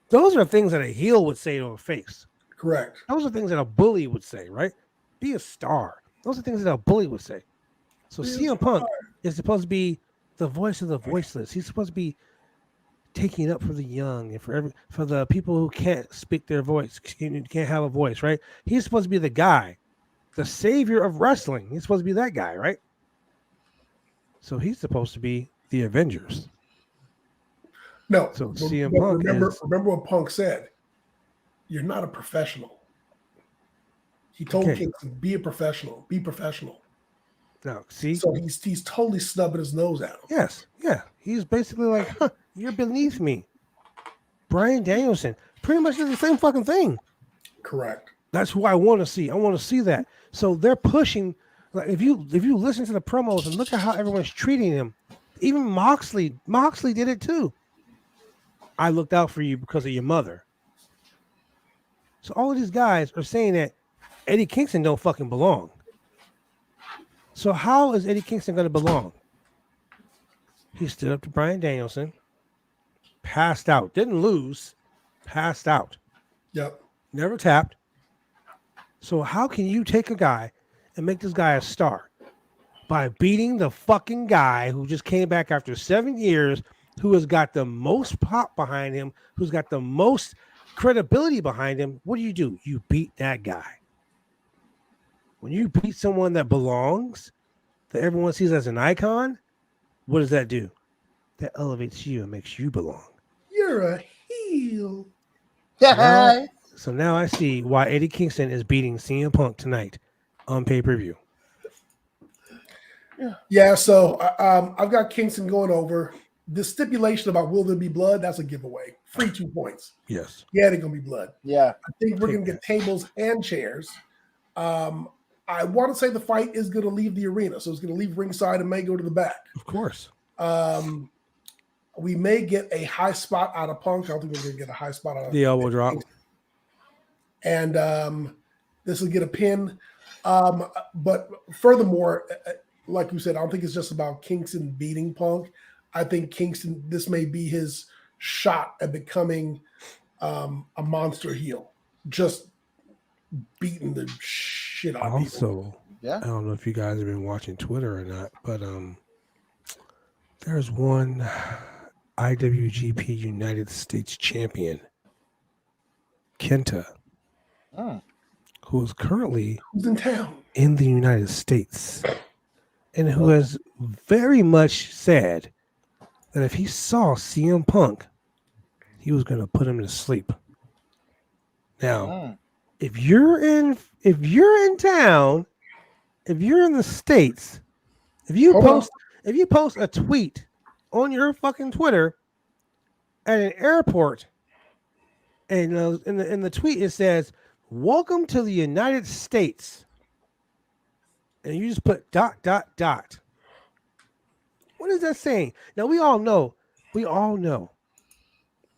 Those are things that a heel would say to a face. Correct. Those are things that a bully would say, right? Be a star. Those are things that a bully would say. So CM Punk is supposed to be the voice of the voiceless. He's supposed to be taking it up for the young and for the people who can't speak their voice, can't have a voice, right? He's supposed to be the guy, the savior of wrestling. He's supposed to be that guy, right? So he's supposed to be the Avengers. No. So CM Punk remember what Punk said. You're not a professional. He told Kingston, be a professional. Be professional. No, see? So he's totally snubbing his nose at him. Yes, yeah. He's basically like, you're beneath me. Bryan Danielson pretty much did the same fucking thing. Correct. That's who I want to see. I want to see that. So they're pushing. Like if you listen to the promos and look at how everyone's treating him, even Moxley did it too. I looked out for you because of your mother. So all of these guys are saying that Eddie Kingston don't fucking belong. So how is Eddie Kingston going to belong? He stood up to Bryan Danielson, passed out, didn't lose, passed out. Yep. Never tapped. So how can you take a guy and make this guy a star? By beating the fucking guy who just came back after 7 years, who has got the most pop behind him, who's got the most credibility behind him. What do? You beat that guy. When you beat someone that belongs, that everyone sees as an icon, what does that do? That elevates you and makes you belong. You're a heel. So now I see why Eddie Kingston is beating CM Punk tonight on pay-per-view. Yeah, so I've got Kingston going over. The stipulation about will there be blood, that's a giveaway. Free 2 points. Yes. Yeah, there's going to be blood. Yeah. I think we're going to get tables and chairs. I want to say the fight is going to leave the arena. So it's going to leave ringside and may go to the back. Of course. We may get a high spot out of Punk. I don't think we're going to get a high spot out of the elbow drop. And this will get a pin. But furthermore, like you said, I don't think it's just about Kingston beating Punk. I think Kingston, this may be his shot at becoming a monster heel. Just beating the shit out of people. Yeah. I don't know if you guys have been watching Twitter or not, but there's one IWGP United States champion, Kenta, who is currently who's in town in the United States, and who has very much said that if he saw CM Punk, he was going to put him to sleep. Now, if you're in town, if you're in the States, if you post a tweet on your fucking Twitter at an airport, and in the tweet it says, "Welcome to the United States," and you just put ... What is that saying? Now we all know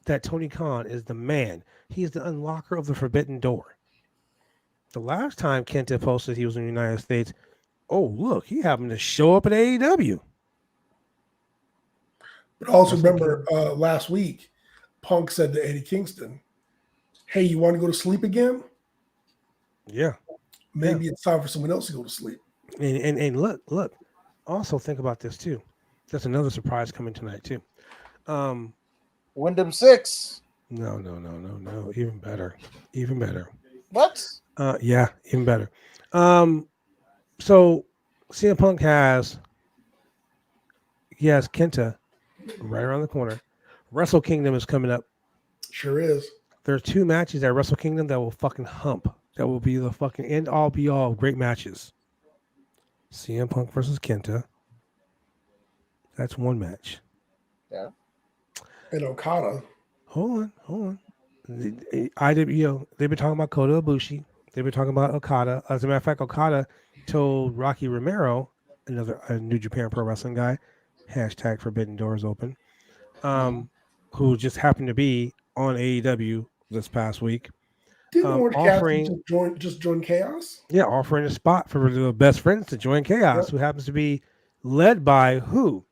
that Tony Khan is the man. He is the unlocker of the forbidden door. The last time Kenta posted he was in the United States, oh look, he happened to show up at AEW. But also Wrestle remember last week, Punk said to Eddie Kingston, "Hey, you want to go to sleep again? Yeah. Maybe it's time for someone else to go to sleep." And look. Also think about this too. There's another surprise coming tonight too. Wyndham 6. No. Even better. What? Yeah, even better. So CM Punk has Kenta right around the corner. Wrestle Kingdom is coming up. Sure is. There's 2 matches at Wrestle Kingdom that will fucking hump. That will be the fucking end all be all of great matches. CM Punk versus Kenta. That's one match. Yeah. And Okada. Hold on. The IWO, they've been talking about Kota Ibushi. They've been talking about Okada. As a matter of fact, Okada told Rocky Romero, another New Japan Pro Wrestling guy, hashtag Forbidden Doors Open, who just happened to be on AEW this past week. Didn't Orange offering Cassidy just join Chaos? Yeah, offering a spot for the best friends to join Chaos, who happens to be led by who?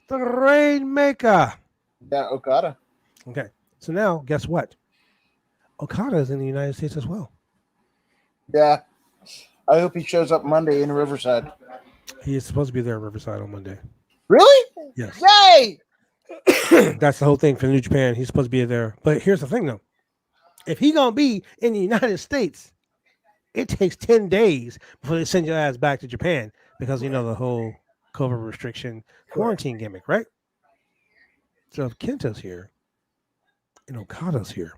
The Rainmaker. Yeah, Okada. Okay, so now guess what? Okada is in the United States as well. Yeah, I hope he shows up Monday in Riverside. He is supposed to be there in Riverside on Monday. Really? Yes. Yay! That's the whole thing for New Japan. He's supposed to be there. But here's the thing, though. If he gonna be in the United States, it takes 10 days before they send your ass back to Japan because you know the whole COVID restriction quarantine gimmick, right? So if Kenta's here and Okada's here,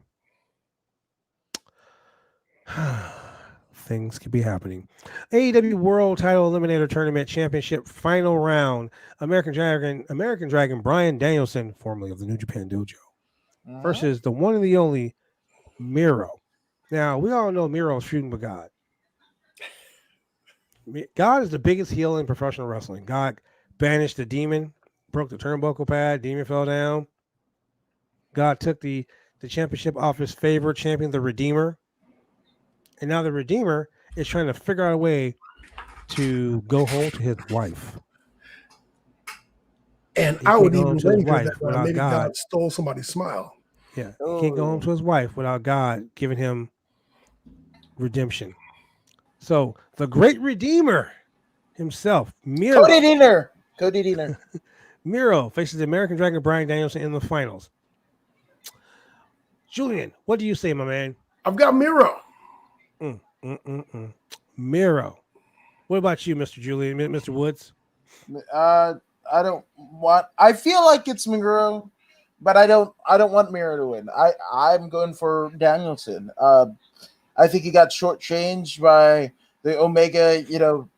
things could be happening. AEW World Title Eliminator Tournament Championship Final Round. American Dragon Bryan Danielson, formerly of the New Japan Dojo, versus the one and the only Miro. Now, we all know Miro's feuding with God. God is the biggest heel in professional wrestling. God banished the demon, broke the turnbuckle pad, demon fell down. God took the championship off his favorite champion, the Redeemer. And now the Redeemer is trying to figure out a way to go home to his wife. And I would even wager that maybe God stole somebody's smile. Yeah, he can't go home to his wife without God giving him redemption. So the great Redeemer himself, Miro. Cody Deaner. Miro faces the American Dragon Bryan Danielson in the finals. Julian, what do you say, my man? I've got Miro. Miro. What about you, Mr. Julian, Mr. Woods? I feel like it's Miro, but I don't want Miro to win. I'm going for Danielson. I think he got shortchanged by the Omega,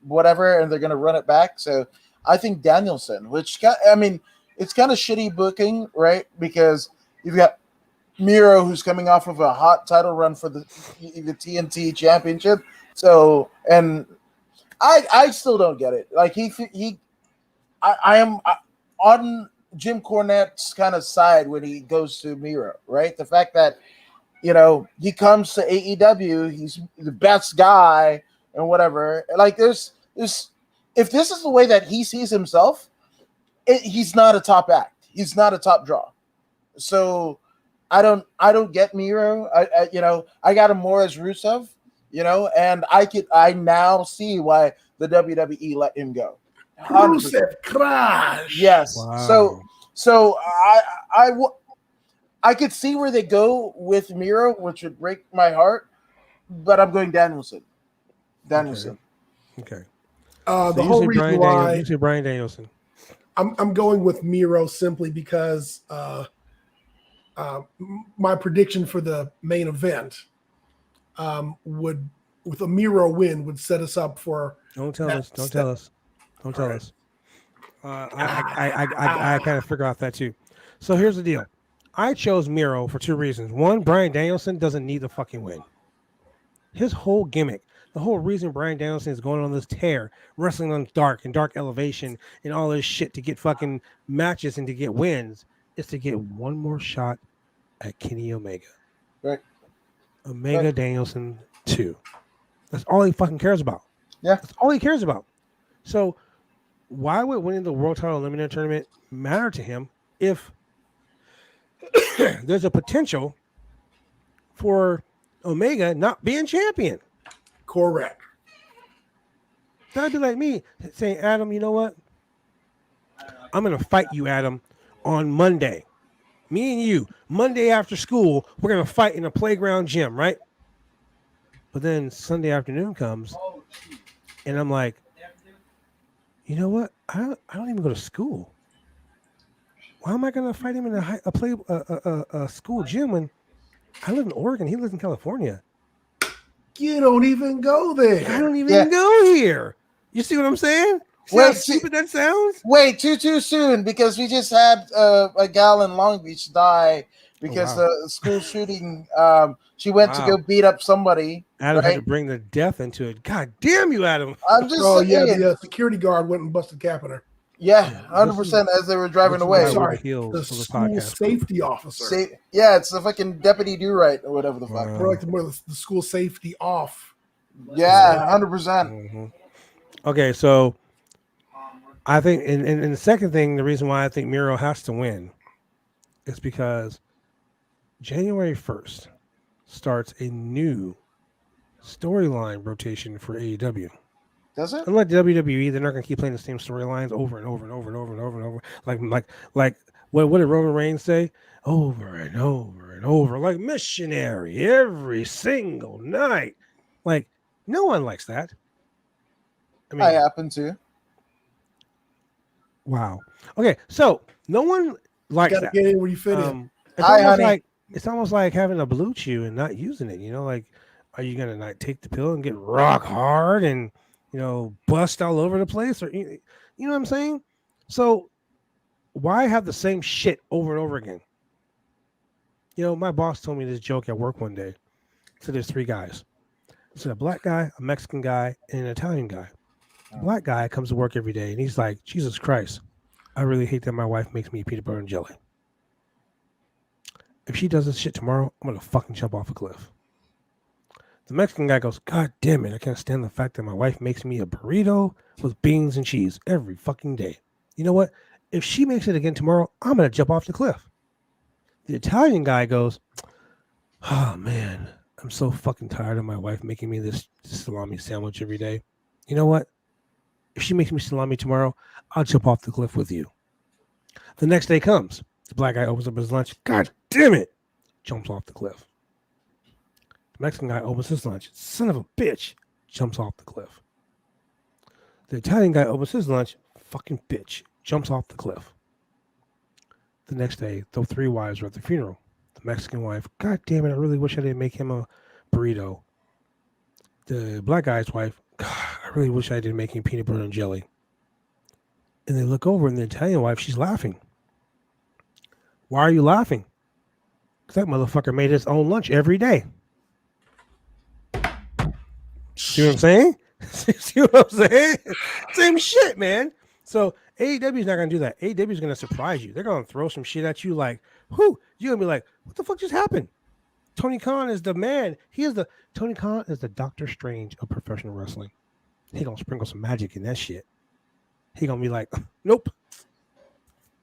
whatever, and they're going to run it back. So I think Danielson, it's kind of shitty booking, right? Because you've got Miro, who's coming off of a hot title run for the TNT Championship. So, and I still don't get it. Like I am on Jim Cornette's kind of side when he goes to Miro, right? The fact that he comes to AEW, he's the best guy and whatever. Like there's if this is the way that he sees himself, he's not a top act. He's not a top draw. So I don't get Miro. I got him more as Rusev, and I now see why the WWE let him go. 100%. Rusev crash. Yes. Wow. So I could see where they go with Miro, which would break my heart, but I'm going Danielson. Okay. The whole reason why you say Bryan Danielson. I'm going with Miro simply because my prediction for the main event with a Miro win would set us up for. Don't tell us. I kind of figure out that too. So here's the deal. I chose Miro for 2 reasons. One, Bryan Danielson doesn't need the fucking win. His whole gimmick, the whole reason Bryan Danielson is going on this tear, wrestling on Dark and Dark Elevation and all this shit to get fucking matches and to get wins, is to get one more shot at Kenny Omega. Right. Omega right. Danielson 2. That's all he fucking cares about. Yeah. That's all he cares about. So why would winning the World Title Eliminator Tournament matter to him if there's a potential for Omega not being champion. Correct. That'd be like me saying, Adam, you know what? I'm going to fight you, Adam, on Monday. Me and you, Monday after school, we're going to fight in a playground gym, right? But then Sunday afternoon comes, and I'm like, you know what? I don't even go to school. Why am I going to fight him in a school gym when I live in Oregon? He lives in California. You don't even go there. I don't even go here. You see what I'm saying? See how stupid that sounds? Wait, too soon, because we just had a gal in Long Beach die because the school shooting. She went to go beat up somebody. Adam had to bring the death into it. God damn you, Adam! I'm just saying. Yeah, the security guard went and busted cap at her. Yeah, 100% as they were driving away. Sorry, the school safety officer. It's the fucking deputy do-right or whatever the fuck. We're like the school safety off. Yeah, 100%. Mm-hmm. Okay, so I think, and the second thing, the reason why I think Miro has to win is because January 1st starts a new storyline rotation for AEW. Does it? Unlike WWE, they're not going to keep playing the same storylines over and over and over and over and over and over. Like what did Roman Reigns say? Over and over and over, like missionary every single night. Like no one likes that. I mean, I happen to. Wow. Okay, so no one likes that. Get in where you fit in. It's almost like having a Blue Chew and not using it. You know, like, are you gonna like take the pill and get rock hard and bust all over the place, or you know what I'm saying? So why have the same shit over and over again? My boss told me this joke at work one day. So there's 3 guys. It's a black guy, a Mexican guy, and an Italian guy. The black guy comes to work every day, and he's like, Jesus Christ, I really hate that my wife makes me peanut butter and jelly. If she does this shit tomorrow, I'm going to fucking jump off a cliff. The Mexican guy goes, God damn it, I can't stand the fact that my wife makes me a burrito with beans and cheese every fucking day. You know what? If she makes it again tomorrow, I'm going to jump off the cliff. The Italian guy goes, oh man, I'm so fucking tired of my wife making me this salami sandwich every day. You know what? If she makes me salami tomorrow, I'll jump off the cliff with you. The next day comes. The black guy opens up his lunch. God damn it. Jumps off the cliff. The Mexican guy opens his lunch. Son of a bitch. Jumps off the cliff. The Italian guy opens his lunch. Fucking bitch. Jumps off the cliff. The next day, the 3 wives are at the funeral. The Mexican wife, God damn it, I really wish I didn't make him a burrito. The black guy's wife, God, I really wish I didn't make him peanut butter and jelly. And they look over, and the Italian wife, she's laughing. Why are you laughing? Because that motherfucker made his own lunch every day. See what I'm saying? See what I'm saying? Same shit, man. So AEW is not going to do that. AEW is going to surprise you. They're going to throw some shit at you like, whoo, you're going to be like, what the fuck just happened? Tony Khan is the man. Tony Khan is the Doctor Strange of professional wrestling. He going to sprinkle some magic in that shit. He going to be like, nope,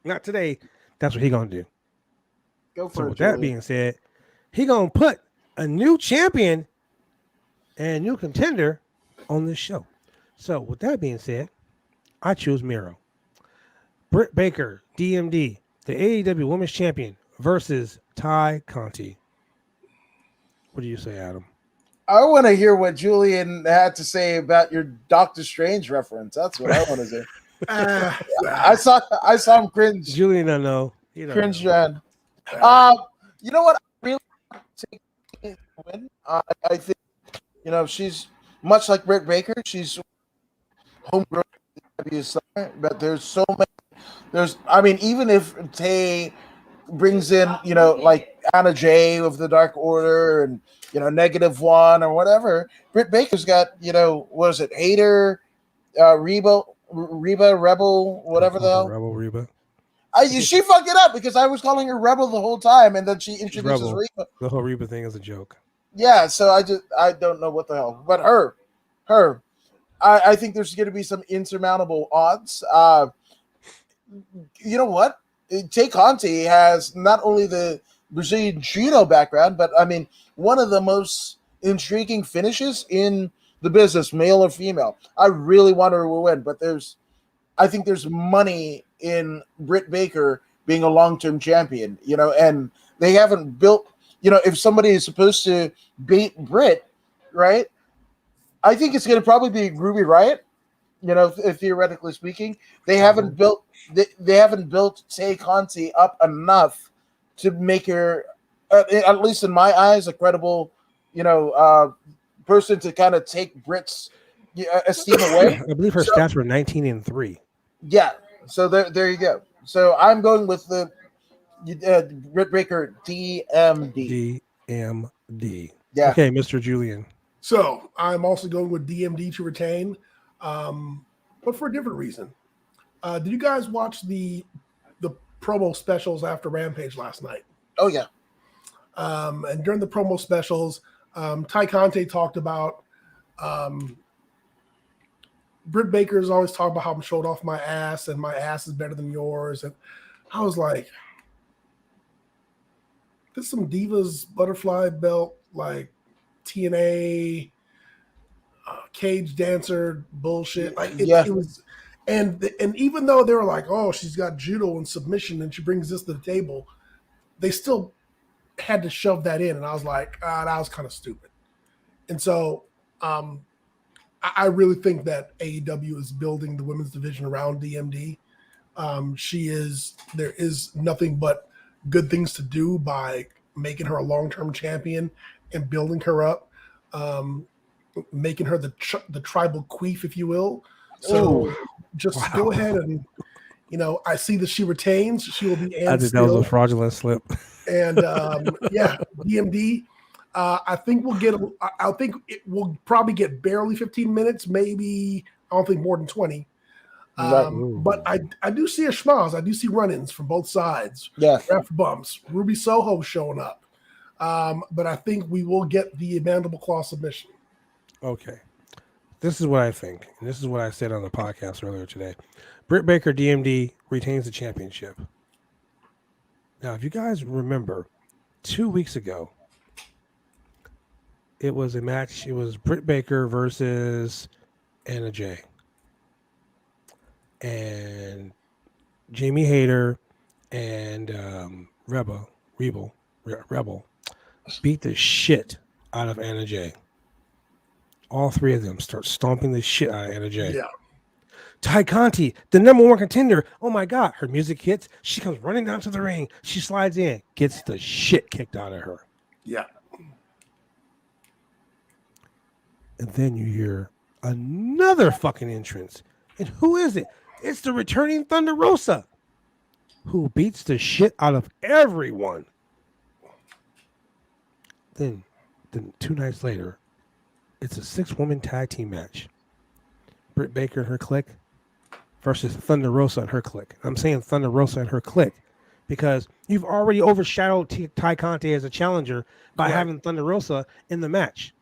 not today. That's what he going to do. Go for so it. With that being said, he going to put a new champion and a new contender on this show. So with that being said, I choose Miro. Britt Baker, DMD, the AEW Women's Champion versus Ty Conti. What do you say, Adam? I want to hear what Julian had to say about your Doctor Strange reference. That's what I want to say. I saw him cringe. Julian, I know. Cringe, John. You know what? I really take win. I think she's much like Britt Baker. She's homegrown, but there's so many. Even if Tay brings in, like Anna Jay of the Dark Order and -1 or whatever, Britt Baker's got what is it? Hater, Reba, Rebel, whatever the hell. Rebel Reba. She fucked it up because I was calling her Rebel the whole time, and then she introduces Reba. The whole Reba thing is a joke. Yeah, so I don't know what the hell, but her, I think there's going to be some insurmountable odds. You know what? Tay Conti has not only the Brazilian judo background, but I mean, one of the most intriguing finishes in the business, male or female. I really want her to win, but I think there's money in Britt Baker being a long-term champion, and they haven't built, if somebody is supposed to beat Britt, right? I think it's going to probably be Ruby Riott, theoretically speaking. They haven't built Tay Conti up enough to make her, at least in my eyes, a credible, person to kind of take Britt's esteem away. I believe her stats were 19-3. Yeah, so there you go. So I'm going with the Britt Baker DMD. DMD. Yeah. Okay, Mr. Julian. So I'm also going with DMD to retain, but for a different reason. Did you guys watch the promo specials after Rampage last night? Oh yeah. And during the promo specials, Tay Conti talked about Britt Baker's always talked about how I'm showing off my ass and my ass is better than yours. And I was like, this is some Divas butterfly belt, like TNA cage dancer bullshit. Like it was, and even though they were like, oh, she's got judo and submission and she brings this to the table, they still had to shove that in. And I was like, that was kind of stupid. And so I really think that AEW is building the women's division around DMD. There is nothing but good things to do by making her a long-term champion and building her up, making her the tribal queef, if you will. So go ahead and, I see that she retains. She will be. I think that was a fraudulent slip. And DMD. I think I think it will probably get barely 15 minutes, maybe. I don't think more than 20. But I do see a schmoz. I do see run-ins from both sides. Yeah, ref bumps. Ruby Soho showing up. But I think we will get the mandible claw submission. Okay. This is what I think. And this is what I said on the podcast earlier today. Britt Baker, DMD, retains the championship. Now, if you guys remember, 2 weeks ago, it was a match. It was Britt Baker versus Anna Jay. And Jamie Hayter and Rebel beat the shit out of Anna Jay. All three of them start stomping the shit out of Anna Jay. Yeah. Tay Conti, the number one contender. Oh my God. Her music hits. She comes running down to the ring. She slides in, gets the shit kicked out of her. Yeah. And then you hear another fucking entrance. And who is it? It's the returning Thunder Rosa, who beats the shit out of everyone. Then 2 nights later, it's a 6-woman tag team match. Britt Baker and her clique versus Thunder Rosa and her clique. I'm saying Thunder Rosa and her clique because you've already overshadowed Tay Conti as a challenger by having Thunder Rosa in the match.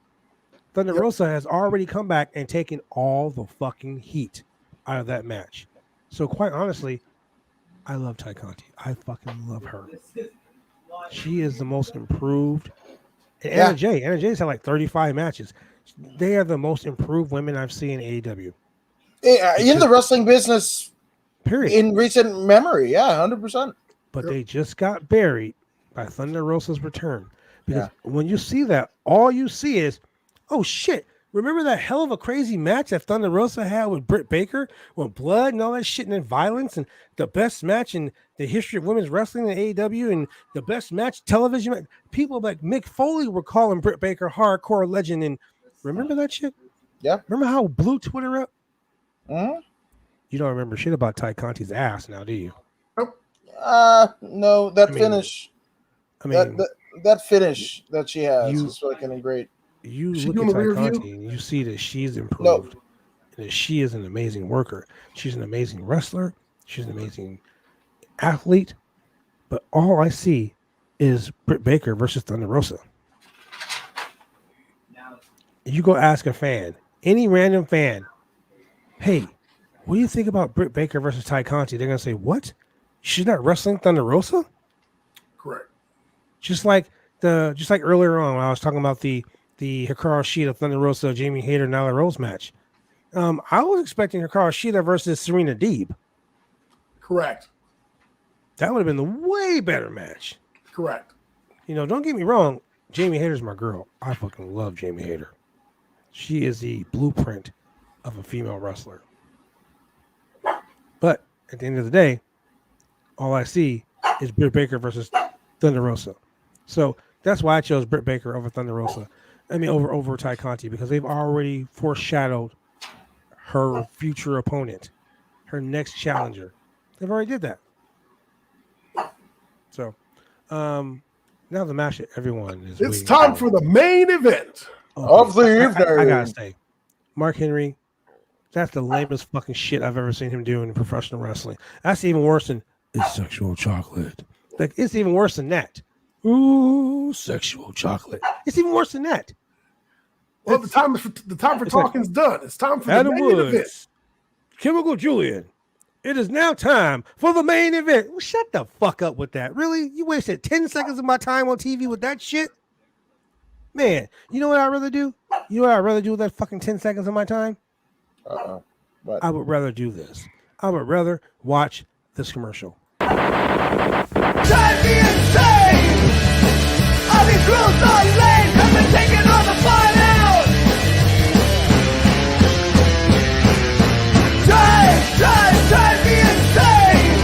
Thunder Rosa has already come back and taken all the fucking heat out of that match. So quite honestly, I love Tay Conti. I fucking love her. She is the most improved. And Anna Jay's had like 35 matches. They are the most improved women I've seen in AEW. In the wrestling business, period. In recent memory, 100%. But they just got buried by Thunder Rosa's return. Because when you see that, all you see is, oh shit, remember that hell of a crazy match that Thunder Rosa had with Britt Baker with blood and all that shit and then violence and the best match in the history of women's wrestling in AEW and the best match television. People like Mick Foley were calling Britt Baker hardcore legend. And remember that shit? Yeah. Remember how it blew Twitter up? Mm-hmm. You don't remember shit about Tay Conti's ass now, do you? No, that finish. I mean, that finish that she has is fucking great. You look at Tay Conti and you see that she's improved and that she is an amazing worker. She's an amazing wrestler. She's an amazing athlete. But all I see is Britt Baker versus Thunder Rosa. You go ask a fan, any random fan, hey, what do you think about Britt Baker versus Tay Conti? They're going to say, what? she's not wrestling Thunder Rosa? Correct. Just like earlier on when I was talking about the Hikaru Shida, Thunder Rosa, Jamie Hayter, Nyla Rose match. I was expecting Hikaru Shida versus Serena Deeb. Correct. That would have been the way better match. Correct. Don't get me wrong. Jamie Hayter's my girl. I fucking love Jamie Hayter. She is the blueprint of a female wrestler. But at the end of the day, all I see is Britt Baker versus Thunder Rosa. So that's why I chose Britt Baker over Thunder Rosa. Over Ty Conti, because they've already foreshadowed her future opponent, her next challenger. They've already did that. So, now the match that everyone is. It's time for the main event of the evening. I gotta say, Mark Henry, that's the lamest fucking shit I've ever seen him do in professional wrestling. That's even worse than it's sexual chocolate. Like, it's even worse than that. Ooh, sexual chocolate. It's even worse than that. Well, the time for talking's done. It's time for Adam the main Woods, event. Chemical Julian. It is now time for the main event. Well, shut the fuck up with that. Really? You wasted 10 seconds of my time on TV with that shit? Man, you know what I'd rather do? You know what I'd rather do with that fucking 10 seconds of my time? What? I would rather do this. I would rather watch this commercial. Drive me insane! I'll be cruised on lane, I've been taking all the fun out! Drive me insane!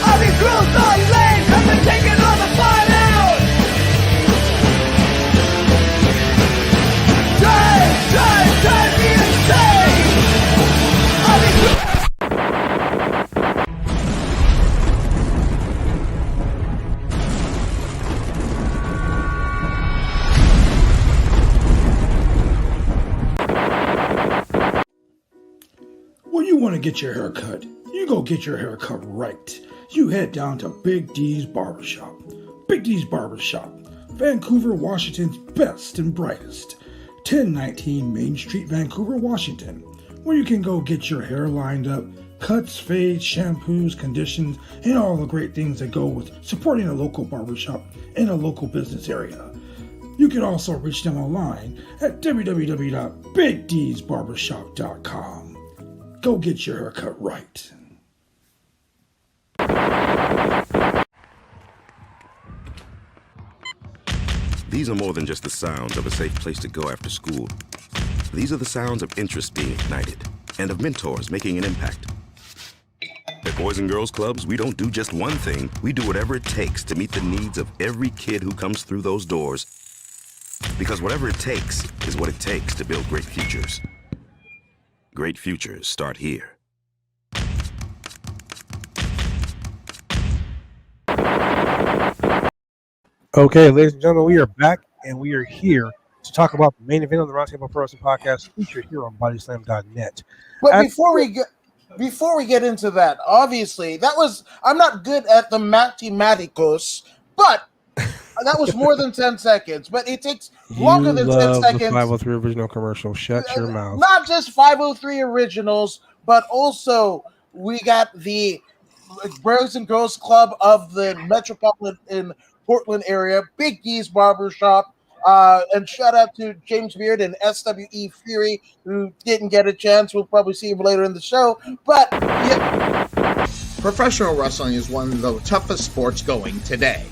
I'll be cruised on lane, I've been taking all the fun out! Drive me insane! I'll be When you want to get your hair cut, you go get your hair cut right. You head down to Big D's Barbershop. Big D's Barbershop, Vancouver, Washington's best and brightest. 1019 Main Street, Vancouver, Washington, where you can go get your hair lined up, cuts, fades, shampoos, conditions, and all the great things that go with supporting a local barbershop in a local business area. You can also reach them online at www.bigdsbarbershop.com. Go get your haircut right. These are more than just the sounds of a safe place to go after school. These are the sounds of interest being ignited and of mentors making an impact. At Boys and Girls Clubs, we don't do just one thing. We do whatever it takes to meet the needs of every kid who comes through those doors. Because whatever it takes is what it takes to build great futures. Great futures start here. Okay, ladies and gentlemen, we are back and we are here to talk about the main event of the Roundtable Pro Wrestling Podcast, featured here on BodySlam.net. But before we get into that, obviously I'm not good at the mathematicos, but that was more than 10 seconds. But it takes longer than 10 seconds. The 503 original commercial. Shut your mouth. Not just 503 originals, but also we got the Boys and Girls Club of the Metropolitan Portland area, Big D's Barbershop. And shout out to James Beard and SWE Fury, who didn't get a chance. We'll probably see him later in the show. But yeah. Professional wrestling is one of the toughest sports going today.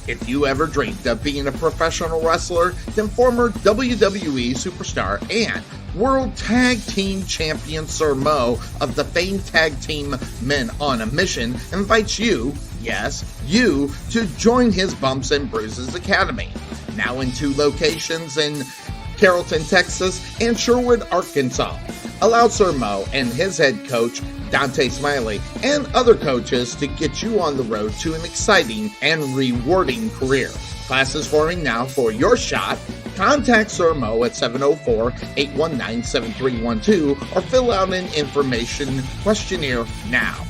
If you ever dreamed of being a professional wrestler, then former WWE superstar and World Tag Team Champion Sir Mo of the famed tag team Men on a Mission invites you, yes, you, to join his Bumps and Bruises Academy. Now in 2 locations in Carrollton, Texas and Sherwood, Arkansas. Allow Sir Mo and his head coach, Dante Smiley, and other coaches to get you on the road to an exciting and rewarding career. Classes forming now for your shot. Contact Sir Mo at 704-819-7312 or fill out an information questionnaire now.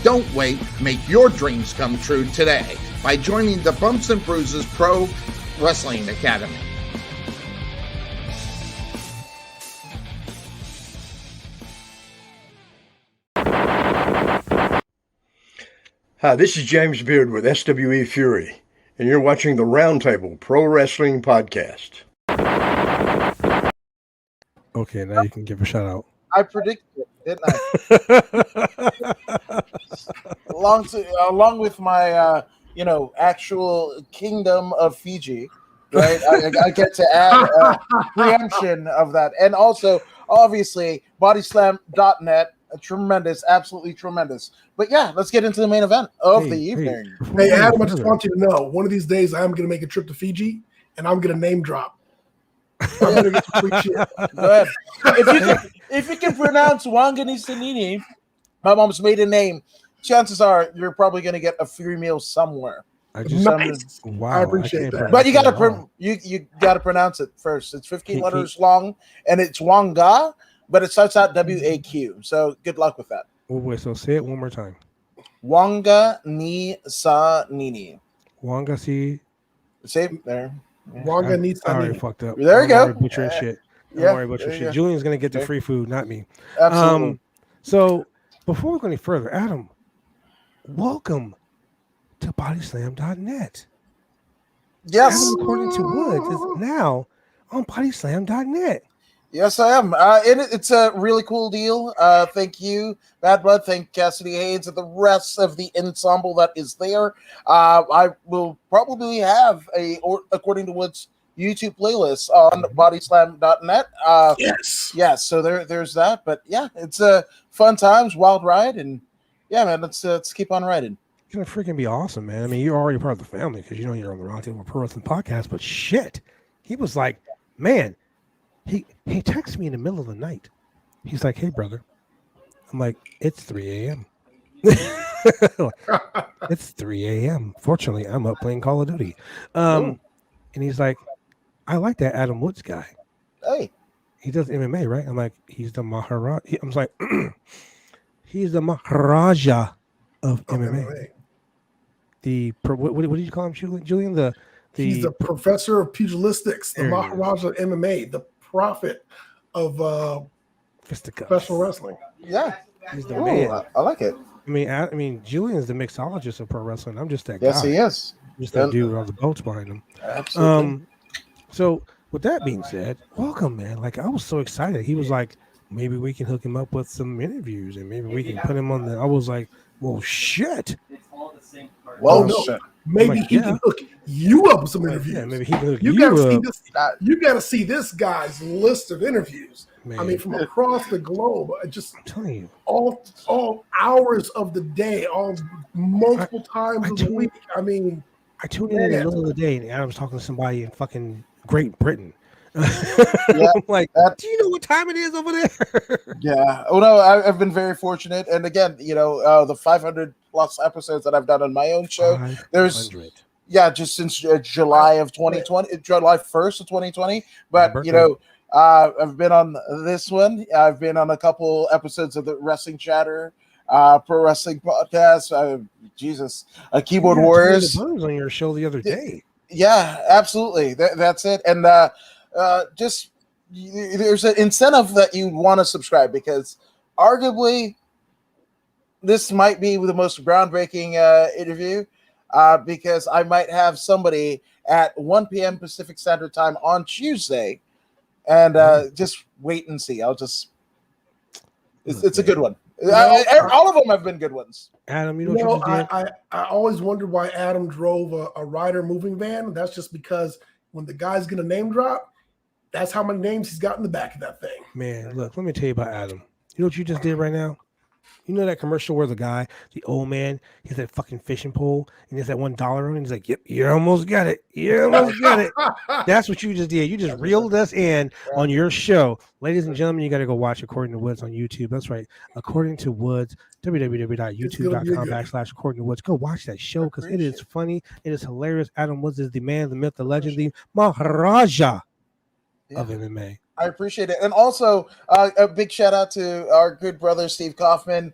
Don't wait, make your dreams come true today by joining the Bumps and Bruises Pro Wrestling Academy. Hi, this is James Beard with SWE Fury, and you're watching the Roundtable Pro Wrestling Podcast. Okay, now you can give a shout out. I predicted it, didn't I? along with my actual kingdom of Fiji, right? I get to add preemption of that, and also obviously bodyslam.net, tremendous, absolutely tremendous. But yeah, let's get into the main event of the evening. Hey, Adam, I just want you to know, one of these days I'm going to make a trip to Fiji, and I'm going to name drop. I'm going to get some free shit. Go ahead. If you can pronounce Wanganisanini, my mom's maiden name, chances are you're probably going to get a free meal somewhere. Nice. Wow, I appreciate that. But you got to you got to pronounce it first. It's 15 letters long, and it's Wanga, but it starts out WAQ. So good luck with that. Oh, wait, so say it one more time. Wanga ni sa nini. Wanga si. Say it there. Wanga ni sa I already nini. fucked up. There you go. Butchering shit. Yeah, Don't worry, butchering shit. Julian's gonna get the free food, not me. Absolutely. So before we go any further, Adam, welcome to bodyslam.net. Yes. Adam, according to Woods, is now on bodyslam.net. Yes, I am. And it's a really cool deal. Thank you, Bad Blood. Thank Cassidy Haynes and the rest of the ensemble that is there. I will probably have according to Woods, YouTube playlist on bodyslam.net. Yes. So there's that. But yeah, it's a fun times, wild ride, and yeah, man, let's keep on riding. It's gonna freaking be awesome, man. I mean, you're already part of the family because you're on the Roundtable Pro Wrestling Podcast. But shit, he was like, man, he texted me in the middle of the night. He's like, hey, brother. I'm like, it's 3 a.m. It's 3 a.m. Fortunately, I'm up playing Call of Duty. And he's like, I like that Adam Woods guy. Hey, he does MMA, right? I'm like, he's the Maharaja. I'm like, he's the Maharaja of MMA. What did you call him, Julian? He's the professor of pugilistics, the Maharaja of MMA, the prophet of professional wrestling. Yeah, he's the man. I like it. I mean, Julian's the mixologist of pro wrestling. I'm just that guy. Yes, he is. Just that dude with all the belts behind him. Absolutely. So with that being said, welcome, man. Like, I was so excited. He was like, maybe we can hook him up with some interviews and maybe we can put him on the. I was like, well, shit. Well, no. Maybe he can hook you up with some interviews. Yeah, maybe he can hook you up. You got to see this guy's list of interviews. Man. I mean, from across the globe. I'm telling you, all hours of the day, all multiple times of the week. I mean, I tuned in the middle of the day and Adam's talking to somebody in fucking Great Britain. Yeah, I'm like, do you know what time it is over there? Yeah. Oh no, I've been very fortunate, and again, the 500 plus episodes that I've done on my own show. There's just since July of 2020, July 1st of 2020. But I've been on this one. I've been on a couple episodes of the Wrestling Chatter, Pro Wrestling Podcast. Keyboard Warriors. The Burns on your show the other day. Yeah, absolutely. That's it. And just there's an incentive that you want to subscribe because arguably this might be the most groundbreaking interview because I might have somebody at 1 p.m. Pacific Standard Time on Tuesday, and just wait and see. It's a good one. All of them have been good ones. Adam, you know what you just did? I always wondered why Adam drove a Ryder moving van. That's just because when the guy's going to name drop, that's how many names he's got in the back of that thing. Man, look, let me tell you about Adam. You know what you just did right now? You know that commercial where the guy, the old man, he has that fucking fishing pole and he has that $1 on it. He's like, yep, you almost got it. You almost got it. That's what you just did. You just reeled us in on your show. Ladies and gentlemen, you got to go watch According to Woods on YouTube. That's right. According to Woods, www.youtube.com/According to Woods. Go watch that show because it is funny. It is hilarious. Adam Woods is the man, the myth, the legend, the Maharaja of MMA. I appreciate it. And also a big shout out to our good brother, Steve Kaufman.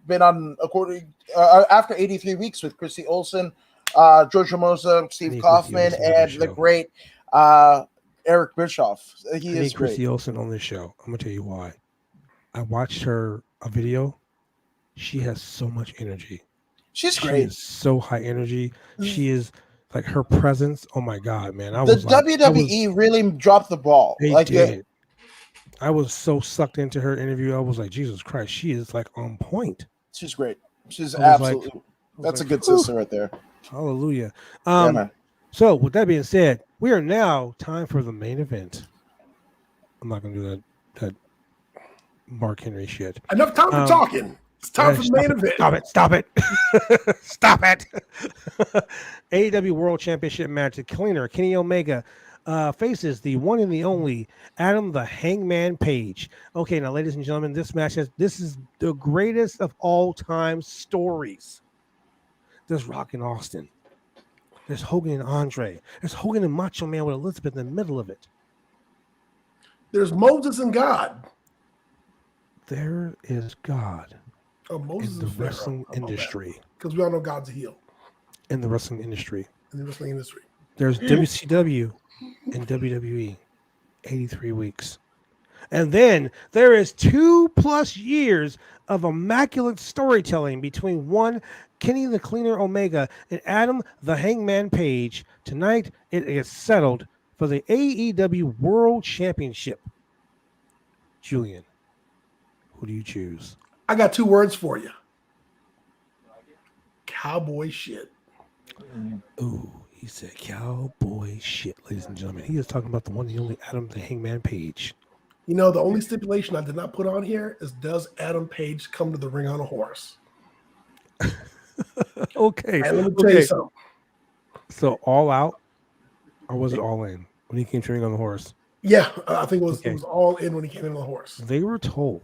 Been on after 83 weeks with Christy Olsen, George Ramosa, Steve Kaufman, and the great Eric Bischoff. He is great. Christy Olsen on this show. I'm going to tell you why. I watched a video. She has so much energy. She's She great. is so high energy. She is like her presence. Oh my god, man! The WWE really dropped the ball. They Like did. I was so sucked into her interview. I was like, Jesus Christ, she is like on point. She's great. She's I was absolutely. That's a good "Whew, sister right there. hallelujah. Yeah, man. So with that being said, we are now time for the main event. I'm not gonna do that Mark Henry shit. Enough time for talking. It's time for the main event. Stop it. Stop it. AEW World Championship match. The cleaner, Kenny Omega, faces the one and the only Adam the Hangman Page. Okay, now, ladies and gentlemen, this is the greatest of all time stories. There's Rock and Austin. There's Hogan and Andre. There's Hogan and Macho Man with Elizabeth in the middle of it. There's Moses and God. There is God. Oh, Moses in the is wrestling industry. Because we all know God's a heel. In the wrestling industry. In the wrestling industry. There's WCW and WWE. 83 weeks. And then there is 2+ years of immaculate storytelling between one Kenny the Cleaner Omega and Adam the Hangman Page. Tonight it is settled for the AEW World Championship. Julian, who do you choose? I got 2 words for you. Cowboy shit. Ooh, he said cowboy shit, ladies and gentlemen. He is talking about the one and only Adam the Hangman Page. You know, the only stipulation I did not put on here is, does Adam Page come to the ring on a horse? Okay. And let me tell you something. So all out, or was it all in when he came to the ring on the horse? Yeah, I think it was all in when he came in on the horse. They were told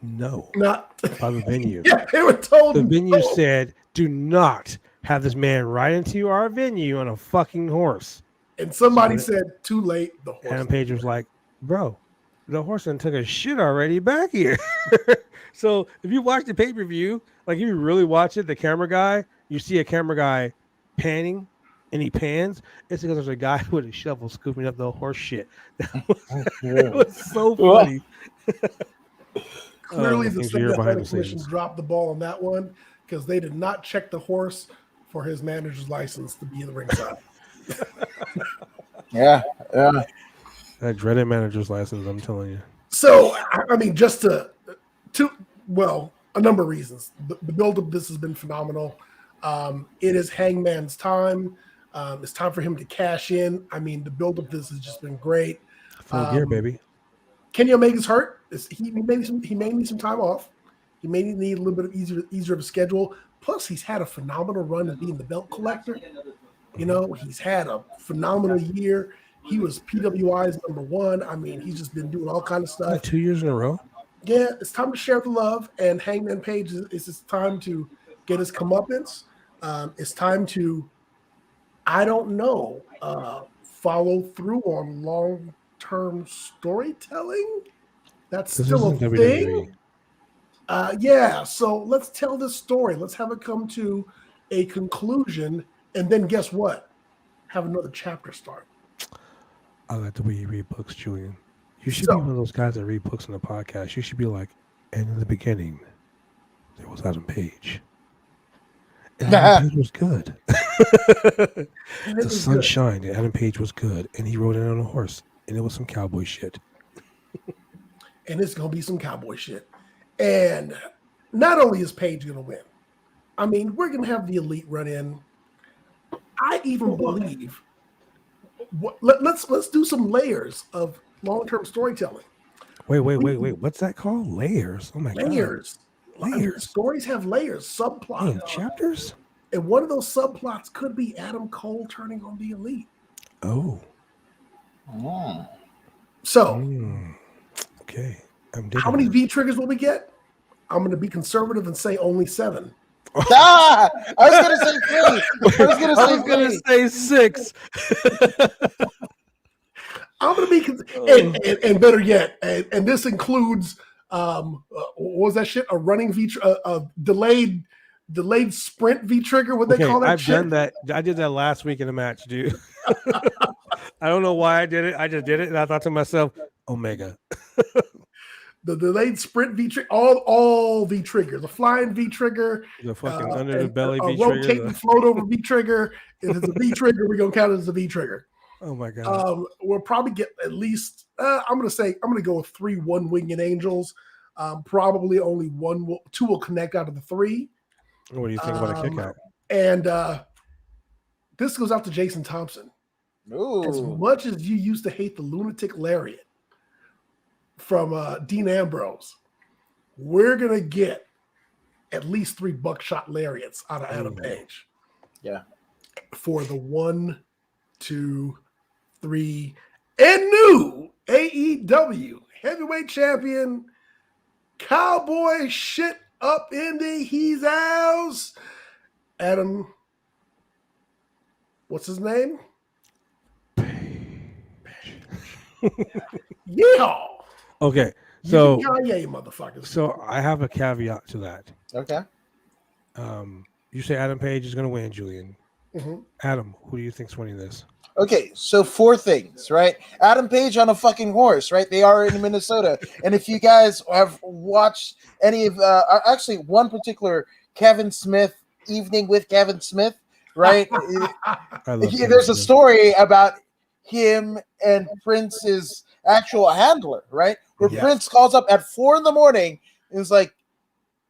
no, not by the venue. Yeah, they were told. The venue said, "Do not have this man ride into our venue on a fucking horse." And somebody said, "Too late." The horse. Adam Page was like, "Bro, the horse done took a shit already back here." So if you watch the pay-per-view, like if you really watch it, the camera guy, you see a camera guy panning, and he pans. It's because there's a guy with a shovel scooping up the horse shit. It was so funny. Clearly, the State Athletic Commission dropped the ball on that one because they did not check the horse for his manager's license to be in the ringside. Yeah. That dreaded manager's license, I'm telling you. So, I mean, just a number of reasons. The build of this has been phenomenal. It is Hangman's time. It's time for him to cash in. I mean, the build of this has just been great. Full gear, baby. Kenny Omega's hurt. He may need some time off. He may need a little bit of easier of a schedule. Plus, he's had a phenomenal run of being the belt collector. You know, he's had a phenomenal year. He was PWI's #1. I mean, he's just been doing all kinds of stuff. Like 2 years in a row. Yeah, it's time to share the love. And Hangman Page it's time to get his comeuppance. It's time to, I don't know, follow through on long-term storytelling. That's still a thing. Yeah, so let's tell this story. Let's have it come to a conclusion, and then guess what? Have another chapter start. I like the way you read books, Julian. You should be one of those guys that read books on the podcast. You should be like, and in the beginning, there was Adam Page. And Adam Page was good. The sunshine, and Adam Page was good. And he rode in on a horse. And it was some cowboy shit. And it's going to be some cowboy shit. And not only is Page going to win, I mean, we're going to have the Elite run in. I even believe, let's do some layers of long-term storytelling. Wait. What's that called? Layers. Oh my god. Layers. Layers. Stories have layers, subplots. Chapters? And one of those subplots could be Adam Cole turning on the Elite. Oh. So, okay. How many V triggers will we get? I'm going to be conservative and say only 7. I was going to say 3. I was going to say 6. I'm going to be, and better yet, and this includes, what was that shit? A running V, a delayed sprint V trigger. What they call that? I've done that. I did that last week in a match, dude. I don't know why I did it. I just did it, and I thought to myself, Omega. the delayed sprint V trigger, all V triggers, the flying V trigger, The fucking under the belly a V trigger. rotating float over V trigger. If it's a V trigger, we're gonna count it as a V trigger. Oh my god. We'll probably get at least. I'm gonna go with 3 one-winged angels. Probably only two will connect out of the 3. What do you think about a kick out? And this goes out to Jason Thompson. Ooh. As much as you used to hate the lunatic lariat from Dean Ambrose, we're gonna get at least 3 buckshot lariats out of Adam Page. Yeah. For the 1, 2, 3, and new AEW heavyweight champion, cowboy shit up into his house. Adam, what's his name? Yeah. Okay, so Kanye, motherfuckers. So I have a caveat to that. Okay. You say Adam Page is going to win, Julian. Mhm. Adam, who do you think's winning this? Okay, so 4 things, right? Adam Page on a fucking horse, right? They are in Minnesota. And if you guys have watched any of, actually one particular Kevin Smith, Evening with Kevin Smith, right? There's a story about him and Prince's actual handler, right? Where Prince calls up at 4 a.m. and is like,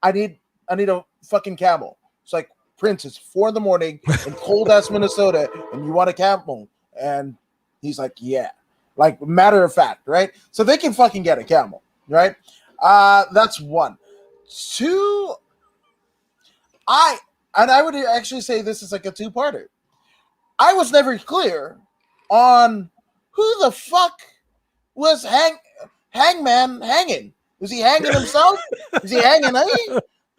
I need a fucking camel. It's like, Prince, it's 4 a.m. in cold ass Minnesota, and you want a camel? And he's like, yeah, like matter of fact, right? So they can fucking get a camel, right? That's 1. 2, I would actually say this is like a 2-parter. I was never clear on who the fuck was Hangman hanging. Is he hanging himself? Is he hanging me?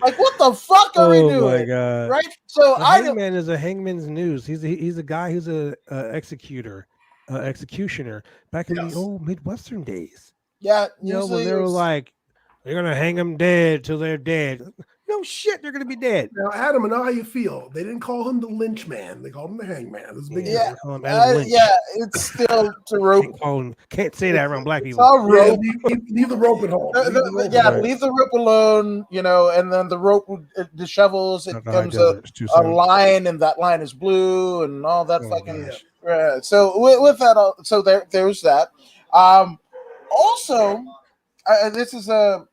Like, what the fuck are we doing? Oh my god! Right? So Hangman is a Hangman's News. He's a guy who's a executioner back in the old Midwestern days. Yeah, you know when they were like, they're gonna hang them dead till they're dead. No shit, they're gonna be dead. Now, Adam, I know how you feel. They didn't call him the Lynch Man. They called him the Hangman. This is big. Yeah, Lynch. yeah, it's still to rope. Can't say that around black people. It's all rope. Leave the rope at home. Leave the rope alone. You know, and then the rope dishevels. It becomes a line, and that line is blue, and all that fucking. So with that, so there's that. Also, this is a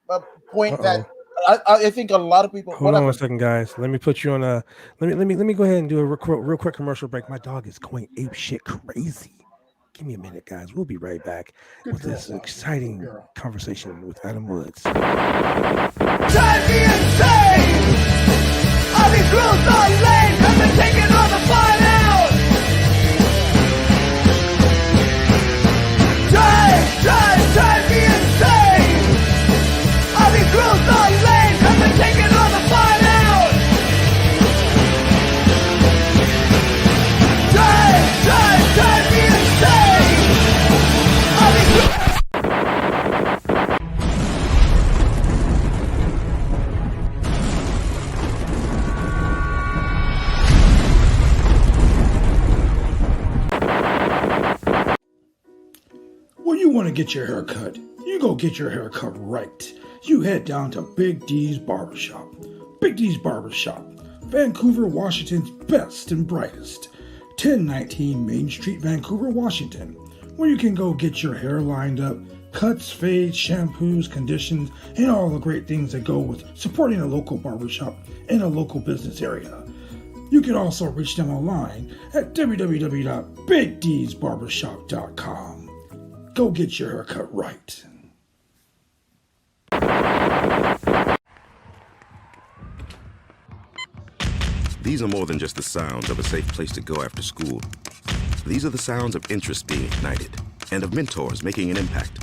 point that. I think a lot of people. Hold on 1 second, guys. Let me put you on a. Let me go ahead and do a real quick commercial break. My dog is going ape shit crazy. Give me a minute, guys. We'll be right back with this exciting conversation with Adam Woods. Drive me insane! All these rules are lame. Have been taking all the fun out. Drive me insane! All these rules are lame. Have been taking all the fun out. Drive me insane! All these When you want to get your hair cut, you go get your hair cut right. You head down to Big D's Barbershop. Big D's Barbershop, Vancouver, Washington's best and brightest. 1019 Main Street, Vancouver, Washington, where you can go get your hair lined up, cuts, fades, shampoos, conditions, and all the great things that go with supporting a local barbershop in a local business area. You can also reach them online at www.bigdsbarbershop.com. Go get your haircut right. These are more than just the sounds of a safe place to go after school. These are the sounds of interest being ignited and of mentors making an impact.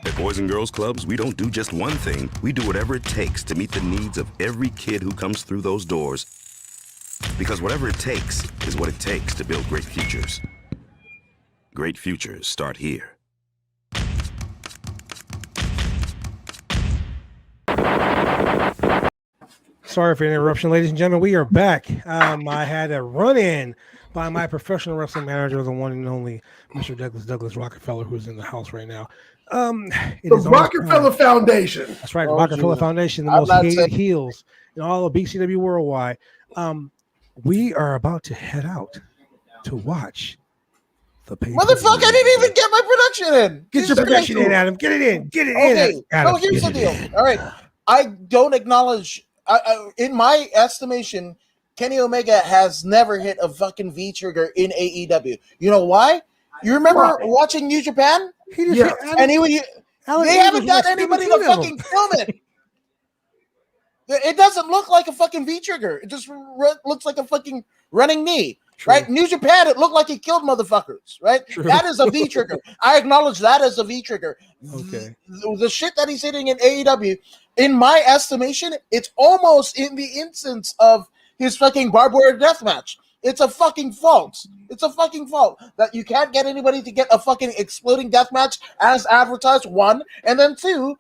At Boys and Girls Clubs, we don't do just one thing. We do whatever it takes to meet the needs of every kid who comes through those doors. Because whatever it takes is what it takes to build great futures. Great futures start here. Sorry for the interruption, ladies and gentlemen. We are back. I had a run-in by my professional wrestling manager, the one and only Mr. Douglas Rockefeller, who's in the house right now. It The is almost Rockefeller time. Foundation. That's right, the Oh, Rockefeller Jesus. Foundation, the I'm most not hated saying- heels in all of BCW worldwide. We are about to head out to watch the pay. Motherfucker, I didn't even get my production in. Get your Jesus production Christ. in, Adam. Get it in. Get it Okay, in. Adam, so here's get the it deal. in. All right, I don't acknowledge. In my estimation, Kenny Omega has never hit a fucking V trigger in AEW. You know why? You remember watching New Japan? He just Yeah. hit Adam. And Alan they Angels haven't was got like anybody 17 to of them. fucking film it. It doesn't look like a fucking V trigger. It just looks like a fucking running knee. True. Right? New Japan, it looked like it killed motherfuckers, right? True. That is a V trigger. I acknowledge that as a V trigger. Okay. The shit that he's hitting in AEW, in my estimation, it's almost in the instance of his fucking barbed wire death match. It's a fucking fault. It's a fucking fault that you can't get anybody to get a fucking exploding death match as advertised, one, and then two,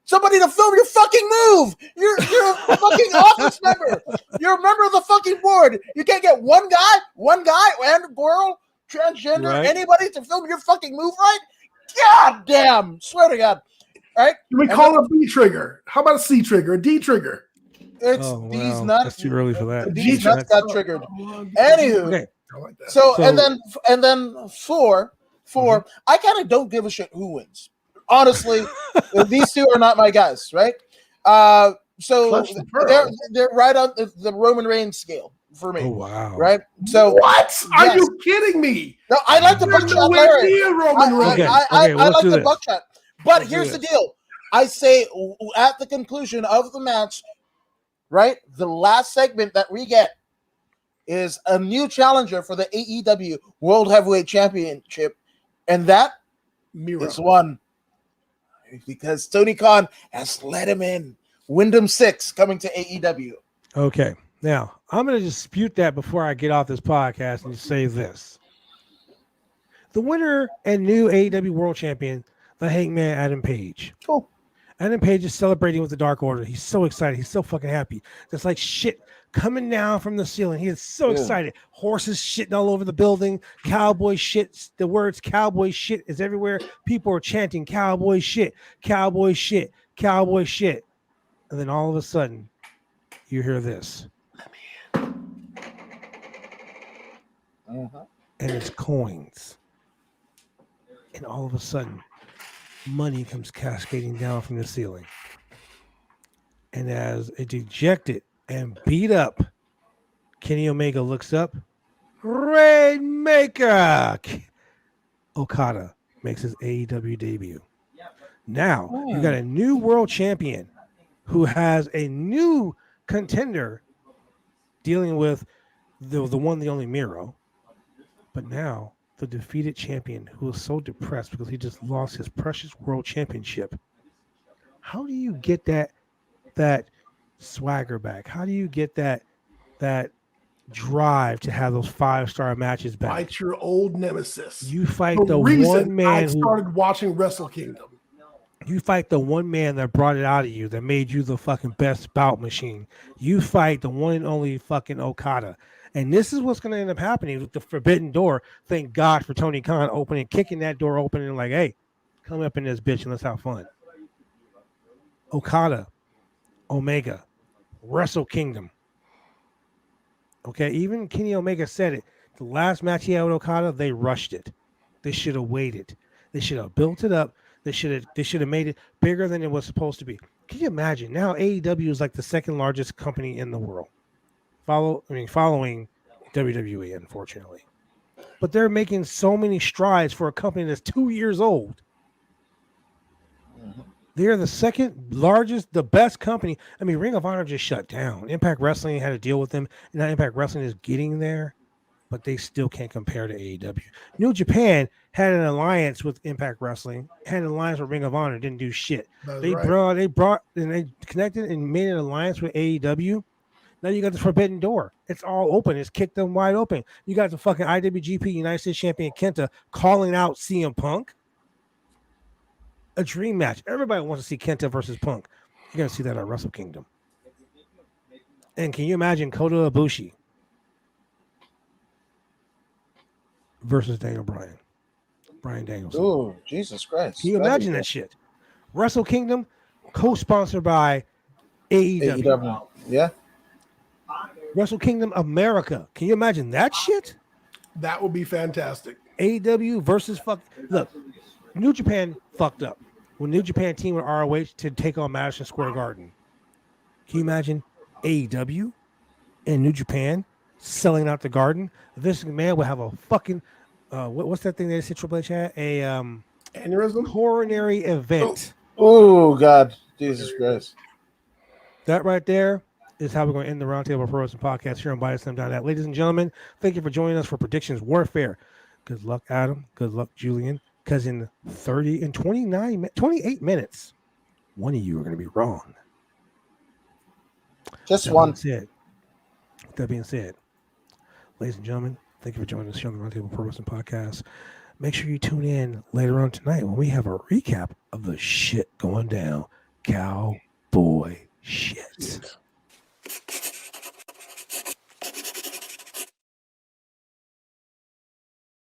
somebody to film your fucking move. You're a fucking office member. You're a member of the fucking board. You can't get one guy and girl, transgender, Right. anybody to film your fucking move right? God damn. Swear to God. Right? Can we call it a B trigger? How about a C trigger, a D trigger? It's Oh, these wow. nuts. That's too early for that. These Jeez, nuts that's- got triggered. Anywho, Okay. I like that. so So- and then four, I kind of don't give a shit who wins. Honestly, these two are not my guys, right? So Clutch the pearl. they're right on the Roman Reigns scale for me, Oh, wow. right? So What? Are yes. you kidding me? No, I like the There's buckshot nowhere Larry. near Roman Reigns. Okay. I well, let's like do the this. buckshot. But Let's do here's the this. deal. I say at the conclusion of the match, right? The last segment that we get is a new challenger for the AEW World Heavyweight Championship, and that Miro. is one because Tony Khan has let him in. Wyndham 6 coming to AEW. Okay. Now, I'm going to dispute that before I get off this podcast and say this. The winner and new AEW World Champion, the Hangman Adam Page. Cool. Adam Page is celebrating with the Dark Order. He's so excited. He's so fucking happy. There's like shit coming down from the ceiling. He is so excited. Horses shitting all over the building. Cowboy shit. The words cowboy shit is everywhere. People are chanting cowboy shit, cowboy shit, cowboy shit. And then all of a sudden, you hear this. And it's coins. And all of a sudden, money comes cascading down from the ceiling. And as a dejected and beat up Kenny Omega looks up, Rainmaker Okada makes his AEW debut. Now, you got a new world champion who has a new contender dealing with the one, the only Miro. But now the defeated champion who is so depressed because he just lost his precious world championship. How do you get that swagger back? How do you get that drive to have those 5-star matches back? Fight your old nemesis. You fight The the reason one man I who started watching Wrestle Kingdom. you fight the one man that brought it out of you, that made you the fucking best bout machine. You fight the one and only fucking Okada. And this is what's going to end up happening with the Forbidden Door. Thank God for Tony Khan kicking that door open and like, hey, come up in this bitch and let's have fun. Okada, Omega, Wrestle Kingdom. Okay, even Kenny Omega said it. The last match he had with Okada, they rushed it. They should have waited. They should have built it up. They should have made it bigger than it was supposed to be. Can you imagine? Now AEW is like the second largest company in the world. Following WWE, unfortunately. But they're making so many strides for a company that's 2 years old. They're the second largest, the best company. I mean, Ring of Honor just shut down. Impact Wrestling had to deal with them. And now Impact Wrestling is getting there, but they still can't compare to AEW. New Japan had an alliance with Impact Wrestling, had an alliance with Ring of Honor, didn't do shit. They brought and they connected and made an alliance with AEW. Now you got the Forbidden Door. It's all open. It's kicked them wide open. You got the fucking IWGP United States Champion Kenta calling out CM Punk. A dream match. Everybody wants to see Kenta versus Punk. You're going to see that at Wrestle Kingdom. And can you imagine Kota Ibushi versus Daniel Bryan. Bryan Danielson. Oh, Jesus Christ. Can you imagine that shit? Wrestle Kingdom, co-sponsored by AEW. AEW. Yeah. Wrestle Kingdom America. Can you imagine that shit? That would be fantastic. AEW versus look, New Japan fucked up. When New Japan teamed with ROH to take on Madison Square Garden. Can you imagine AEW and New Japan selling out the Garden? This man would have a fucking what's that thing they said Triple H had? A Aneurysm? coronary event. Oh God, Jesus Christ. That right there is how we're going to end the Roundtable Pro Wrestling Podcast here on Bias Them Down That. Ladies and gentlemen, thank you for joining us for Predictions Warfare. Good luck, Adam. Good luck, Julian. Because in 28 minutes, one of you are going to be wrong. Just one. That being said, ladies and gentlemen, thank you for joining us here on the Roundtable Pro Wrestling Podcast. Make sure you tune in later on tonight when we have a recap of the shit going down. Cowboy shit.